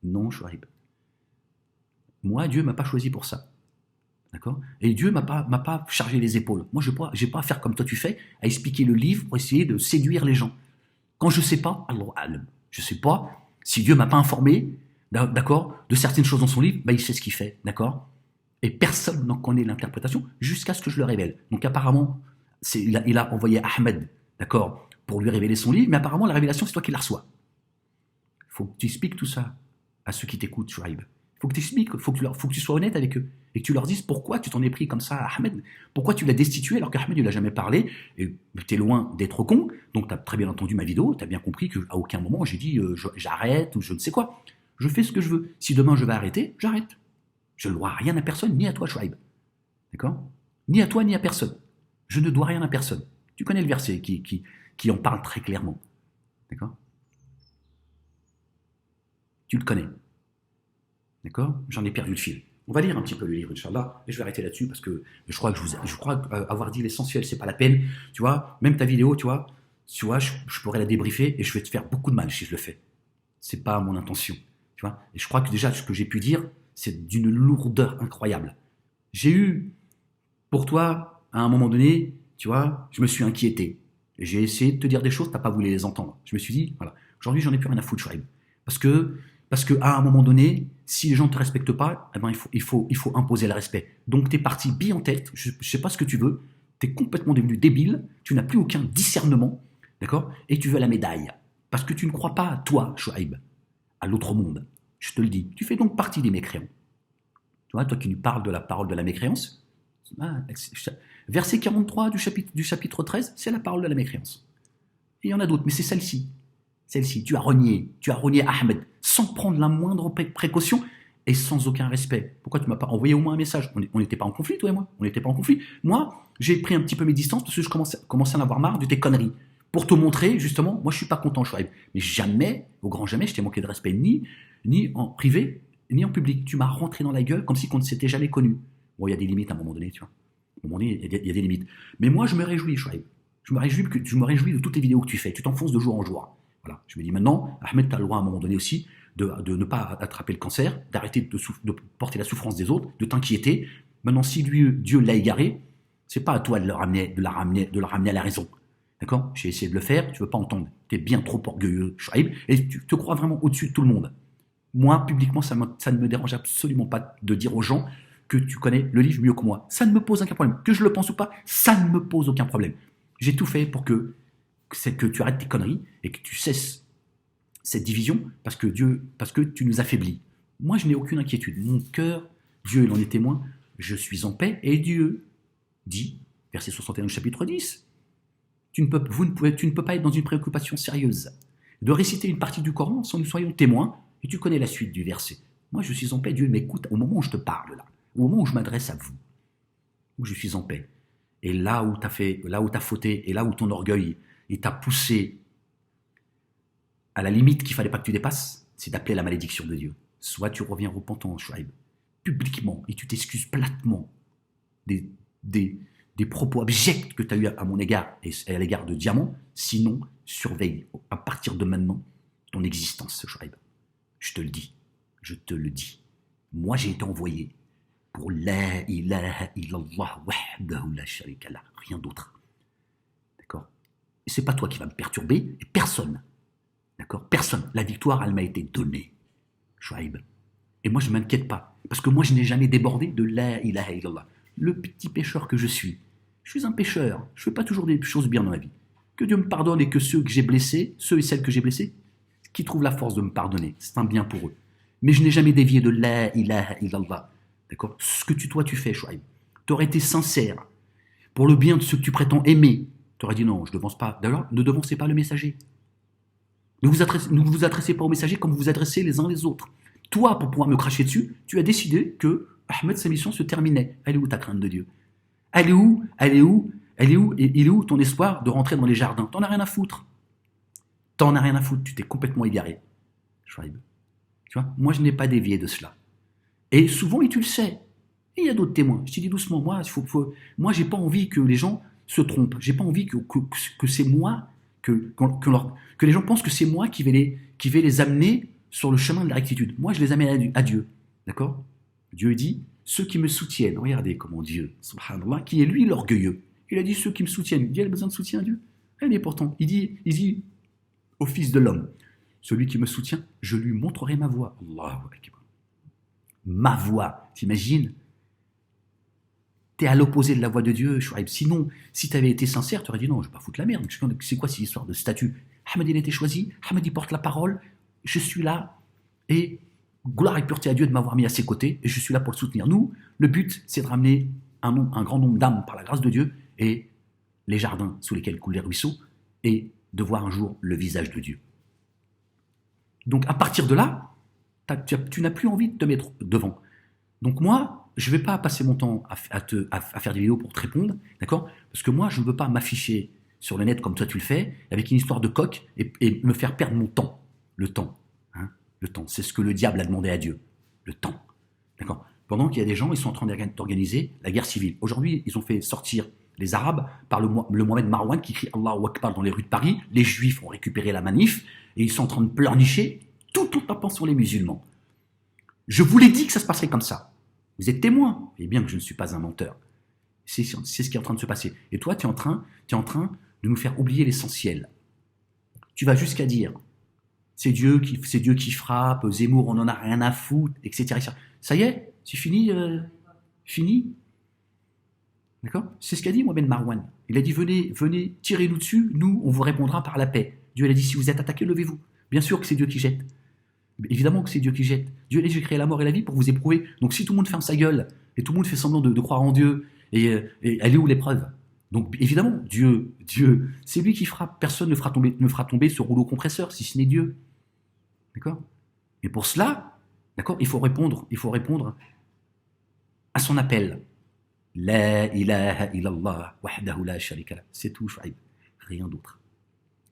Non, Shuaib. Moi, Dieu m'a pas choisi pour ça. D'accord? Et Dieu m'a pas chargé les épaules. Moi, j'ai pas à faire comme toi tu fais, à expliquer le livre pour essayer de séduire les gens. Quand je sais pas, alors, je sais pas, si Dieu m'a pas informé, d'accord, de certaines choses dans son livre, il sait ce qu'il fait, d'accord? Et personne n'en connaît l'interprétation jusqu'à ce que je le révèle. Donc apparemment, il a envoyé Ahmed, d'accord, pour lui révéler son livre, mais apparemment la révélation, c'est toi qui la reçois. Il faut que tu expliques tout ça à ceux qui t'écoutent, Shuaib. Il faut que tu expliques, il faut que tu sois honnête avec eux. Et que tu leur dises pourquoi tu t'en es pris comme ça à Ahmed. Pourquoi tu l'as destitué alors qu'Ahmed ne l'a jamais parlé. Et tu es loin d'être con. Donc tu as très bien entendu ma vidéo. Tu as bien compris qu'à aucun moment j'ai dit j'arrête ou je ne sais quoi. Je fais ce que je veux. Si demain je vais arrêter, j'arrête. Je ne dois rien à personne, ni à toi, Shuaib. D'accord? Ni à toi, ni à personne. Je ne dois rien à personne. Tu connais le verset qui en parle très clairement. D'accord? Tu le connais. D'accord? J'en ai perdu le fil. On va lire un petit peu le livre, Inch'Allah, et je vais arrêter là-dessus parce que je crois avoir dit l'essentiel, c'est pas la peine. Tu vois, même ta vidéo, tu vois, je pourrais la débriefer et je vais te faire beaucoup de mal si je le fais. C'est pas mon intention, tu vois. Et je crois que déjà, ce que j'ai pu dire, c'est d'une lourdeur incroyable. J'ai eu, pour toi, à un moment donné, tu vois, je me suis inquiété. Et j'ai essayé de te dire des choses, t'as pas voulu les entendre. Je me suis dit, voilà, aujourd'hui, j'en ai plus rien à foutre, Shuaib. Parce qu'à un moment donné, si les gens ne te respectent pas, eh ben il faut imposer le respect. Donc tu es parti bille en tête, je ne sais pas ce que tu veux, tu es complètement devenu débile, tu n'as plus aucun discernement, d'accord? Et tu veux la médaille. Parce que tu ne crois pas à toi, Shuaib, à l'autre monde. Je te le dis. Tu fais donc partie des mécréants. Tu vois, toi qui nous parles de la parole de la mécréance, verset 43 du chapitre 13, c'est la parole de la mécréance. Et il y en a d'autres, mais c'est celle-ci. Celle-ci, tu as renié Ahmed sans prendre la moindre précaution et sans aucun respect. Pourquoi tu ne m'as pas envoyé au moins un message? On n'était pas en conflit, toi et moi. On n'était pas en conflit. Moi, j'ai pris un petit peu mes distances parce que je commençais à en avoir marre de tes conneries. Pour te montrer, justement, moi je ne suis pas content, Shuaib. Mais jamais, au grand jamais, je t'ai manqué de respect ni en privé, ni en public. Tu m'as rentré dans la gueule comme si on ne s'était jamais connu. Bon, il y a des limites à un moment donné, tu vois. À un moment donné, il y a des limites. Mais moi, je me réjouis, Shuaib. Je me réjouis de toutes les vidéos que tu fais. Tu t'enfonces de jour en jour. Voilà. Je me dis maintenant, Ahmed, tu as le droit à un moment donné aussi de ne pas attraper le cancer, d'arrêter de porter la souffrance des autres, de t'inquiéter. Maintenant, si Dieu l'a égaré, c'est pas à toi de le ramener à la raison. D'accord? J'ai essayé de le faire, tu veux pas entendre. Tu es bien trop orgueilleux, Shuaib, et tu te crois vraiment au-dessus de tout le monde. Moi, publiquement, ça ne me dérange absolument pas de dire aux gens que tu connais le livre mieux que moi. Ça ne me pose aucun problème. Que je le pense ou pas, ça ne me pose aucun problème. J'ai tout fait pour que tu arrêtes tes conneries et que tu cesses cette division parce que tu nous affaiblis. Moi, je n'ai aucune inquiétude. Mon cœur, Dieu, il en est témoin, je suis en paix et Dieu dit, verset 61 chapitre 10, tu ne peux pas être dans une préoccupation sérieuse de réciter une partie du Coran sans que nous soyons témoins et tu connais la suite du verset. Moi, je suis en paix, Dieu m'écoute au moment où je te parle là, au moment où je m'adresse à vous, où je suis en paix. Et là où t'as fauté, et là où ton orgueil, il t'a poussé à la limite qu'il fallait pas que tu dépasses, c'est d'appeler la malédiction de Dieu. Soit tu reviens repentant, Shuaib, publiquement, et tu t'excuses platement des, des, des propos abjects que tu as eu à mon égard et à l'égard de Diamant, sinon, surveille à partir de maintenant ton existence, Shuaib. Je te le dis, je te le dis. Moi, j'ai été envoyé pour la ilaha illallah wahdahu la sharika lah, rien d'autre. D'accord? Et c'est pas toi qui va me perturber, et personne. D'accord? Personne. La victoire, elle m'a été donnée, Shuaib. Et moi, je ne m'inquiète pas, parce que moi, je n'ai jamais débordé de la ilaha illallah. Le petit pécheur que je suis un pécheur, je ne fais pas toujours des choses bien dans la vie. Que Dieu me pardonne et que ceux que j'ai blessés, ceux et celles que j'ai blessés, qui trouvent la force de me pardonner, c'est un bien pour eux. Mais je n'ai jamais dévié de la ilaha illallah. D'accord? Ce que toi tu fais, Shuaib, tu aurais été sincère pour le bien de ceux que tu prétends aimer. Tu aurais dit non, je ne devance pas. D'ailleurs, ne devancez pas le messager. Ne vous adressez pas au messager comme vous vous adressez les uns les autres. Toi, pour pouvoir me cracher dessus, tu as décidé que Ahmed, sa mission se terminait. Elle est où ta crainte de Dieu? Elle est où? Il est où ton espoir de rentrer dans les jardins? T'en as rien à foutre. Tu t'es complètement égaré. Shuaib. Tu vois, moi, je n'ai pas dévié de cela. Et souvent, et tu le sais, et il y a d'autres témoins. Je te dis doucement, moi, j'ai pas envie que les gens se trompent. J'ai pas envie que c'est moi, que les gens pensent que c'est moi qui vais les amener sur le chemin de la rectitude. Moi, je les amène à Dieu. D'accord? Dieu dit, ceux qui me soutiennent, regardez comment Dieu, subhanallah, qui est lui l'orgueilleux. Il a dit, ceux qui me soutiennent. Dieu a besoin de soutien à Dieu. Mais pourtant, il dit au Fils de l'homme, celui qui me soutient, je lui montrerai ma voie. Allahu Akbar. Ma voix, t'imagines? T'es à l'opposé de la voix de Dieu, Shuaib. Sinon, si t'avais été sincère, tu aurais dit non, je vais pas foutre la merde. C'est quoi cette histoire de statut? Ahmed, il a été choisi, Ahmed, il porte la parole, je suis là, et gloire et pureté à Dieu de m'avoir mis à ses côtés, et je suis là pour le soutenir. Nous, le but, c'est de ramener un grand nombre d'âmes par la grâce de Dieu, et les jardins sous lesquels coulent les ruisseaux, et de voir un jour le visage de Dieu. Donc, à partir de là, tu n'as plus envie de te mettre devant. Donc moi, je ne vais pas passer mon temps à faire des vidéos pour te répondre, d'accord? Parce que moi, je ne veux pas m'afficher sur le net comme toi tu le fais, avec une histoire de coq, et me faire perdre mon temps. Le temps. Hein, le temps. C'est ce que le diable a demandé à Dieu. Le temps. D'accord? Pendant qu'il y a des gens, ils sont en train d'organiser la guerre civile. Aujourd'hui, ils ont fait sortir les Arabes par le Mohamed Marwan qui crie Allahu Akbar dans les rues de Paris. Les Juifs ont récupéré la manif, et ils sont en train de pleurnicher tout en tapant sur les musulmans. Je vous l'ai dit que ça se passerait comme ça. Vous êtes témoins. Et bien que je ne suis pas un menteur. C'est ce qui est en train de se passer. Et toi, tu es en train de nous faire oublier l'essentiel. Tu vas jusqu'à dire, c'est Dieu qui frappe, Zemmour, on n'en a rien à foutre, etc. Ça y est, c'est fini. Fini. D'accord? C'est ce qu'a dit Mohamed Marwan. Il a dit, venez, tirez-nous dessus, nous, on vous répondra par la paix. Dieu, il a dit, si vous êtes attaqué, levez-vous. Bien sûr que c'est Dieu qui jette. Évidemment que c'est Dieu qui jette. Dieu a dit, j'ai créé la mort et la vie pour vous éprouver. Donc si tout le monde ferme sa gueule, et tout le monde fait semblant de croire en Dieu, et elle est où l'épreuve? Donc évidemment, Dieu, c'est lui qui frappe. Personne ne fera tomber ce rouleau compresseur, si ce n'est Dieu. D'accord? Et pour cela, d'accord, il faut répondre à son appel. La ilaha illallah, wahdahu la sharika lah. C'est tout, Shuaib. Rien d'autre.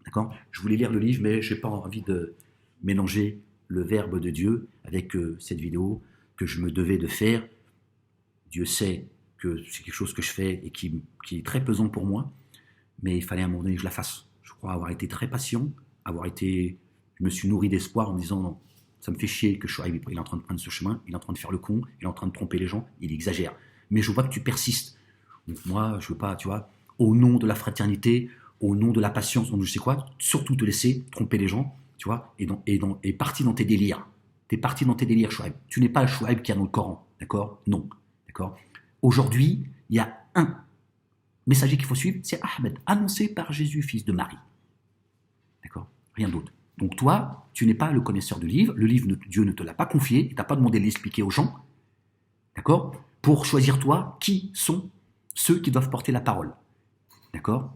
D'accord? Je voulais lire le livre, mais je n'ai pas envie de mélanger le verbe de Dieu avec cette vidéo que je me devais de faire. Dieu sait que c'est quelque chose que je fais et qui est très pesant pour moi, mais il fallait à un moment donné que je la fasse. Je crois avoir été très patient, je me suis nourri d'espoir en me disant non, ça me fait chier que Shuaib il est en train de prendre ce chemin, il est en train de faire le con, il est en train de tromper les gens, il exagère. Mais je vois que tu persistes. Donc moi, je veux pas, tu vois, au nom de la fraternité, au nom de la patience, donc je sais quoi, surtout te laisser tromper les gens, tu vois, et parti dans tes délires. T'es parti dans tes délires, Shuaib. Tu n'es pas le Shuaib qui a dans le Coran, d'accord? Non, d'accord? Aujourd'hui, il y a un messager qu'il faut suivre, c'est Ahmed, annoncé par Jésus, fils de Marie. D'accord? Rien d'autre. Donc toi, tu n'es pas le connaisseur du livre, Dieu ne te l'a pas confié, il t'a pas demandé de l'expliquer aux gens, d'accord? Pour choisir toi, qui sont ceux qui doivent porter la parole. D'accord?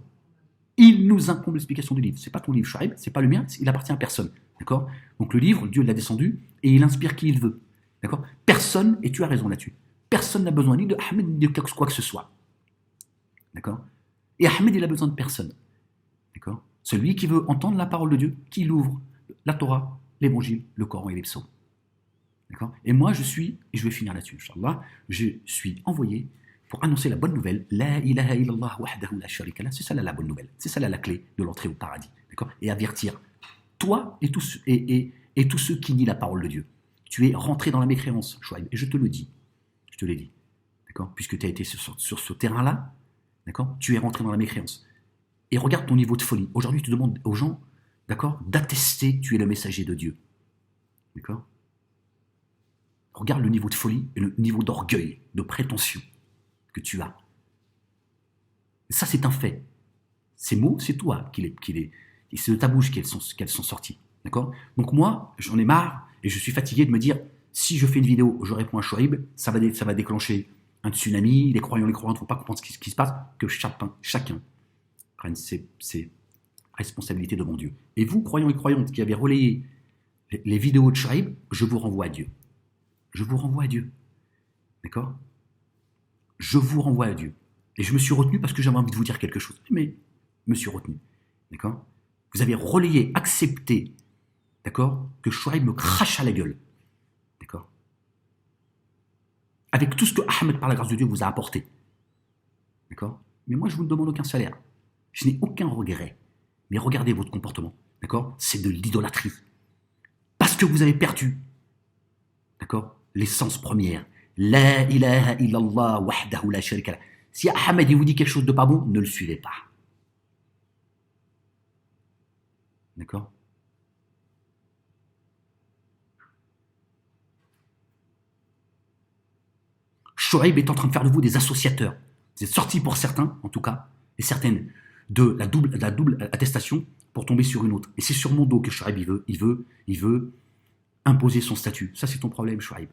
Il nous incombe l'explication du livre. C'est pas ton livre, Shuaib, c'est pas le mien, il appartient à personne. D'accord? Donc le livre, Dieu l'a descendu et il inspire qui il veut. D'accord? Personne, et tu as raison là-dessus, personne n'a besoin ni de Ahmed ni de quoi que ce soit. D'accord? Et Ahmed, il a besoin de personne. D'accord? Celui qui veut entendre la parole de Dieu, qui l'ouvre, la Torah, l'Évangile, le Coran et les psaumes. D'accord? Et moi, je vais finir là-dessus, Inch'Allah, je suis envoyé pour annoncer la bonne nouvelle. La ilaha illallah wahdahu la sharika lah. C'est ça la bonne nouvelle. C'est ça la clé de l'entrée au paradis. D'accord? Et avertir toi et tous ceux qui nient la parole de Dieu. Tu es rentré dans la mécréance, Chouaib. Et je te le dis. Je te l'ai dit. D'accord? Puisque tu as été sur ce terrain-là, d'accord? Tu es rentré dans la mécréance. Et regarde ton niveau de folie. Aujourd'hui, tu demandes aux gens, d'accord, d'attester que tu es le messager de Dieu. D'accord? Regarde le niveau de folie et le niveau d'orgueil, de prétention que tu as. Et ça, c'est un fait. Ces mots, c'est toi c'est de ta bouche qu'elles sont sorties. D'accord? Donc moi, j'en ai marre et je suis fatigué de me dire, si je fais une vidéo, je réponds à Chouaib, ça va déclencher un tsunami, les croyants ne vont pas comprendre ce qui se passe, que chacun prenne ses responsabilités devant Dieu. Et vous, croyants et croyantes qui avez relayé les vidéos de Chouaib, je vous renvoie à Dieu. Je vous renvoie à Dieu. D'accord? Je vous renvoie à Dieu. Et je me suis retenu parce que j'avais envie de vous dire quelque chose. Mais je me suis retenu. D'accord? Vous avez relayé, accepté, d'accord, que Chouaib me crache à la gueule. D'accord? Avec tout ce que Ahmed, par la grâce de Dieu, vous a apporté. D'accord? Mais moi, je ne vous demande aucun salaire. Je n'ai aucun regret. Mais regardez votre comportement. D'accord? C'est de l'idolâtrie. Parce que vous avez perdu. D'accord? L'essence première. La ilaha illallah wahdahu la sharika lah. Si Ahmed vous dit quelque chose de pas bon, ne le suivez pas. D'accord? Chouaib est en train de faire de vous des associateurs. Vous êtes sortis pour certains, en tout cas, et certaines, de la double attestation pour tomber sur une autre. Et c'est sur mon dos que Chouaib il veut imposer son statut. Ça, c'est ton problème, Chouaib.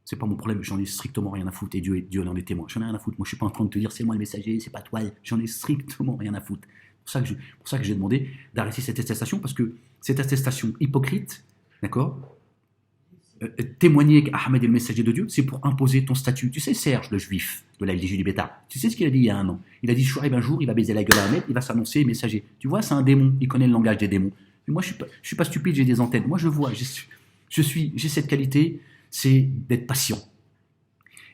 C'est pas mon problème, j'en ai strictement rien à foutre. Et Dieu en est témoin. J'en ai rien à foutre. Moi, je suis pas en train de te dire c'est moi le messager, c'est pas toi. J'en ai strictement rien à foutre. C'est pour ça que j'ai demandé d'arrêter cette attestation, parce que cette attestation hypocrite, d'accord, témoigner qu'Ahmed est le messager de Dieu, c'est pour imposer ton statut. Tu sais, Serge, le juif de la LDJ du Bêta, tu sais ce qu'il a dit il y a un an? Il a dit Chouaib, un jour, il va baiser la gueule à Ahmed, il va s'annoncer messager. Tu vois, c'est un démon, il connaît le langage des démons. Mais moi, je suis pas stupide, j'ai des antennes. Moi, je vois, j'ai cette qualité, c'est d'être patient.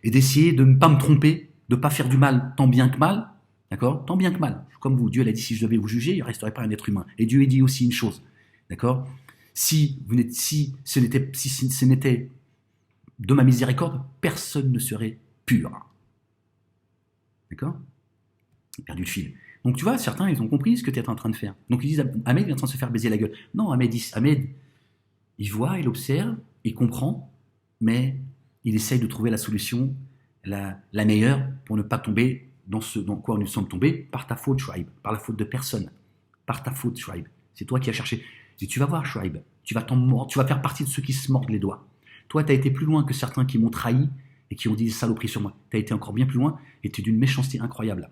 Et d'essayer de ne pas me tromper, de ne pas faire du mal tant bien que mal, d'accord? Tant bien que mal. Comme vous, Dieu l'a dit, si je devais vous juger, il ne resterait pas un être humain. Et Dieu a dit aussi une chose, d'accord? Si ce n'était de ma miséricorde, personne ne serait pur. D'accord? J'ai perdu le fil. Donc tu vois, certains, ils ont compris ce que tu es en train de faire. Donc ils disent, Ahmed est en train de se faire baiser la gueule. Non, Ahmed, il voit, il observe, il comprend, mais il essaye de trouver la solution la meilleure pour ne pas tomber dans quoi nous sommes tombés, par ta faute, Chouaib, par la faute de personne. Par ta faute, Chouaib. C'est toi qui as cherché. Et tu vas voir, Chouaib, tu vas faire partie de ceux qui se mordent les doigts. Toi, tu as été plus loin que certains qui m'ont trahi et qui ont dit des saloperies sur moi. Tu as été encore bien plus loin et tu es d'une méchanceté incroyable.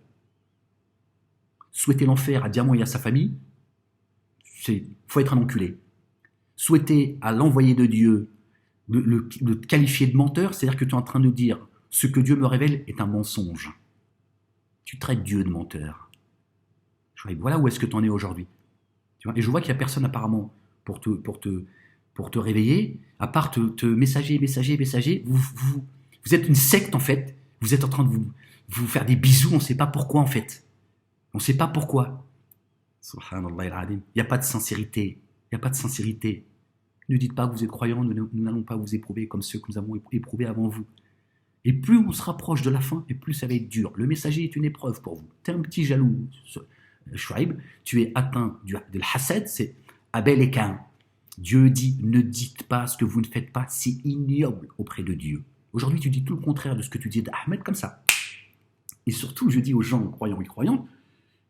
Souhaiter l'enfer à Diamant et à sa famille, faut être un enculé. Souhaiter à l'envoyé de Dieu le qualifier de menteur, c'est-à-dire que tu es en train de dire ce que Dieu me révèle est un mensonge. Tu traites Dieu de menteur. Chouaib, voilà où est-ce que tu en es aujourd'hui. Et je vois qu'il n'y a personne apparemment pour te réveiller, à part te messager. Vous êtes une secte en fait. Vous êtes en train de vous faire des bisous, on ne sait pas pourquoi en fait. On ne sait pas pourquoi. Subhanallah al-Adim. Il n'y a pas de sincérité. Il n'y a pas de sincérité. Ne dites pas que vous êtes croyants, nous n'allons pas vous éprouver comme ceux que nous avons éprouvés avant vous. Et plus on se rapproche de la fin, et plus ça va être dur. Le messager est une épreuve pour vous. Tu es un petit jaloux, Chouaib, tu es atteint de l'hassad, c'est Abel et Caïn. Dieu dit, ne dites pas ce que vous ne faites pas, c'est ignoble auprès de Dieu. Aujourd'hui, tu dis tout le contraire de ce que tu dis d'Ahmed comme ça. Et surtout, je dis aux gens croyants et croyantes,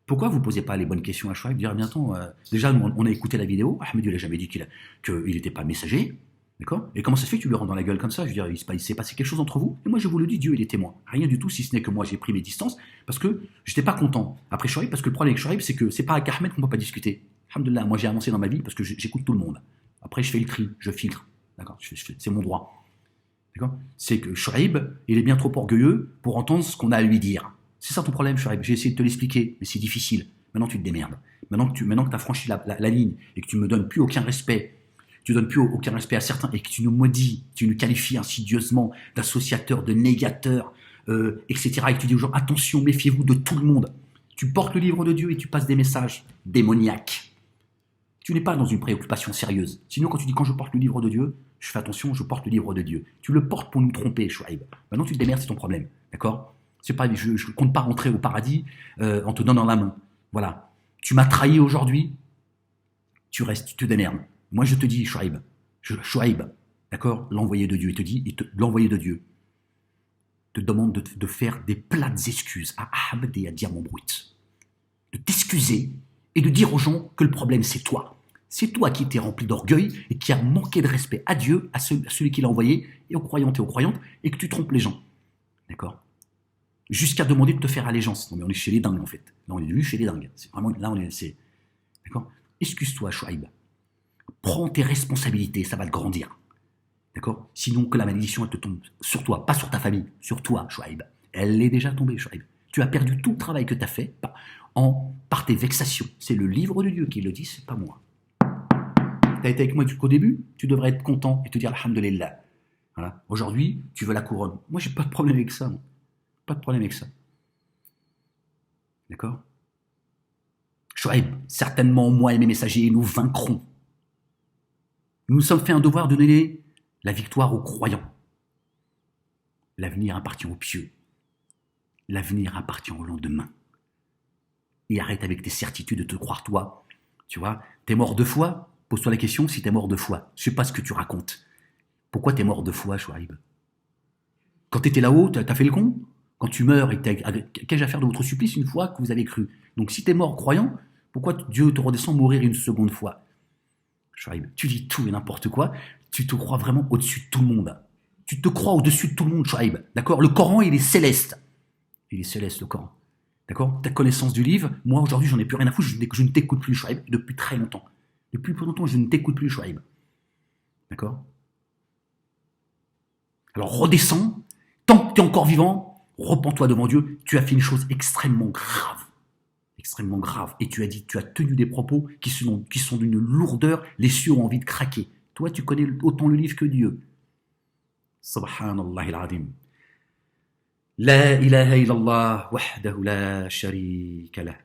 pourquoi vous ne posez pas les bonnes questions à Chouaib? Dire, bientôt, déjà, nous, on a écouté la vidéo, Ahmed, il n'a jamais dit qu'il n'était pas messager. D'accord? Et comment ça se fait que tu lui rentres dans la gueule comme ça? Je veux dire, il s'est passé quelque chose entre vous. Et moi, je vous le dis, Dieu, il est témoin. Rien du tout, si ce n'est que moi, j'ai pris mes distances parce que je n'étais pas content après Chouaib, parce que le problème avec Chouaib, c'est que c'est pas avec Ahmed qu'on ne peut pas discuter. Alhamdoulilah, moi, j'ai avancé dans ma vie parce que j'écoute tout le monde. Après, je fais le tri, je filtre. D'accord? C'est mon droit. D'accord? C'est que Chouaib, il est bien trop orgueilleux pour entendre ce qu'on a à lui dire. C'est ça ton problème, Shuaib. J'ai essayé de te l'expliquer, mais c'est difficile. Maintenant, tu te démerdes. Maintenant que tu as franchi la ligne et que tu ne me donnes plus aucun respect, tu ne donnes plus aucun respect à certains et que tu nous maudis, tu nous qualifies insidieusement d'associateurs, de négateurs, etc. Et que tu dis aux gens, attention, méfiez-vous de tout le monde. Tu portes le livre de Dieu et tu passes des messages démoniaques. Tu n'es pas dans une préoccupation sérieuse. Sinon, quand tu dis, quand je porte le livre de Dieu, je fais attention, je porte le livre de Dieu. Tu le portes pour nous tromper, Shuaib. Maintenant, tu te démerdes, c'est ton problème. D'accord ? C'est pas, je ne compte pas rentrer au paradis en te donnant la main. Voilà. Tu m'as trahi aujourd'hui, tu restes, tu te démerdes. Moi, je te dis, Shuaib, d'accord, l'envoyé de Dieu, il te dit, l'envoyé de Dieu te demande de faire des plates excuses à Ahmed et à Diamant Brut. De t'excuser et de dire aux gens que le problème, c'est toi. C'est toi qui t'es rempli d'orgueil et qui a manqué de respect à Dieu, à celui qui l'a envoyé, et aux croyantes et aux croyantes, et que tu trompes les gens. D'accord ? Jusqu'à demander de te faire allégeance. Non mais on est chez les dingues en fait. Là on est devenu chez les dingues. C'est vraiment, là on est... D'accord ? Excuse-toi, Shuaib. Prends tes responsabilités, ça va te grandir. D'accord ? Sinon que la malédiction elle te tombe sur toi, pas sur ta famille, sur toi, Shuaib. Elle est déjà tombée, Shuaib. Tu as perdu tout le travail que tu as fait par tes vexations. C'est le livre de Dieu qui le dit, c'est pas moi. Tu as été avec moi jusqu'au début, tu devrais être content et te dire alhamdulillah. Voilà. Aujourd'hui, tu veux la couronne. Moi, j'ai pas de problème avec ça. Pas de problème avec ça. D'accord ? Shuaib, certainement, moi et mes messagers, nous vaincrons. Nous nous sommes fait un devoir de donner la victoire aux croyants. L'avenir appartient aux pieux. L'avenir appartient au lendemain. Et arrête avec tes certitudes de te croire toi. Tu vois, t'es mort 2 fois, pose-toi la question si t'es mort 2 fois. Je sais pas ce que tu racontes. Pourquoi t'es mort 2 fois, Shuaib ? Quand t'étais là-haut, t'as fait le con ? Quand tu meurs, qu'ai-je à faire de votre supplice une fois que vous avez cru ? Donc si t'es mort croyant, pourquoi Dieu te redescend mourir une seconde fois ? Shuaib, tu dis tout et n'importe quoi, tu te crois vraiment au-dessus de tout le monde. Tu te crois au-dessus de tout le monde, Shuaib. D'accord ? Le Coran, il est céleste. Il est céleste, le Coran. D'accord ? Ta connaissance du livre, moi aujourd'hui, j'en ai plus rien à foutre, je ne t'écoute plus, Shuaib, depuis très longtemps. Depuis plus longtemps, je ne t'écoute plus, Shuaib. D'accord ? Alors redescends, tant que tu es encore vivant, repens-toi devant Dieu, tu as fait une chose extrêmement grave. Extrêmement grave. Et tu as tenu des propos qui sont d'une lourdeur, les cieux ont envie de craquer. Toi, tu connais autant le livre que Dieu. Subhanallah al-Azim. La ilaha illallah, wahdahu la sharika lah.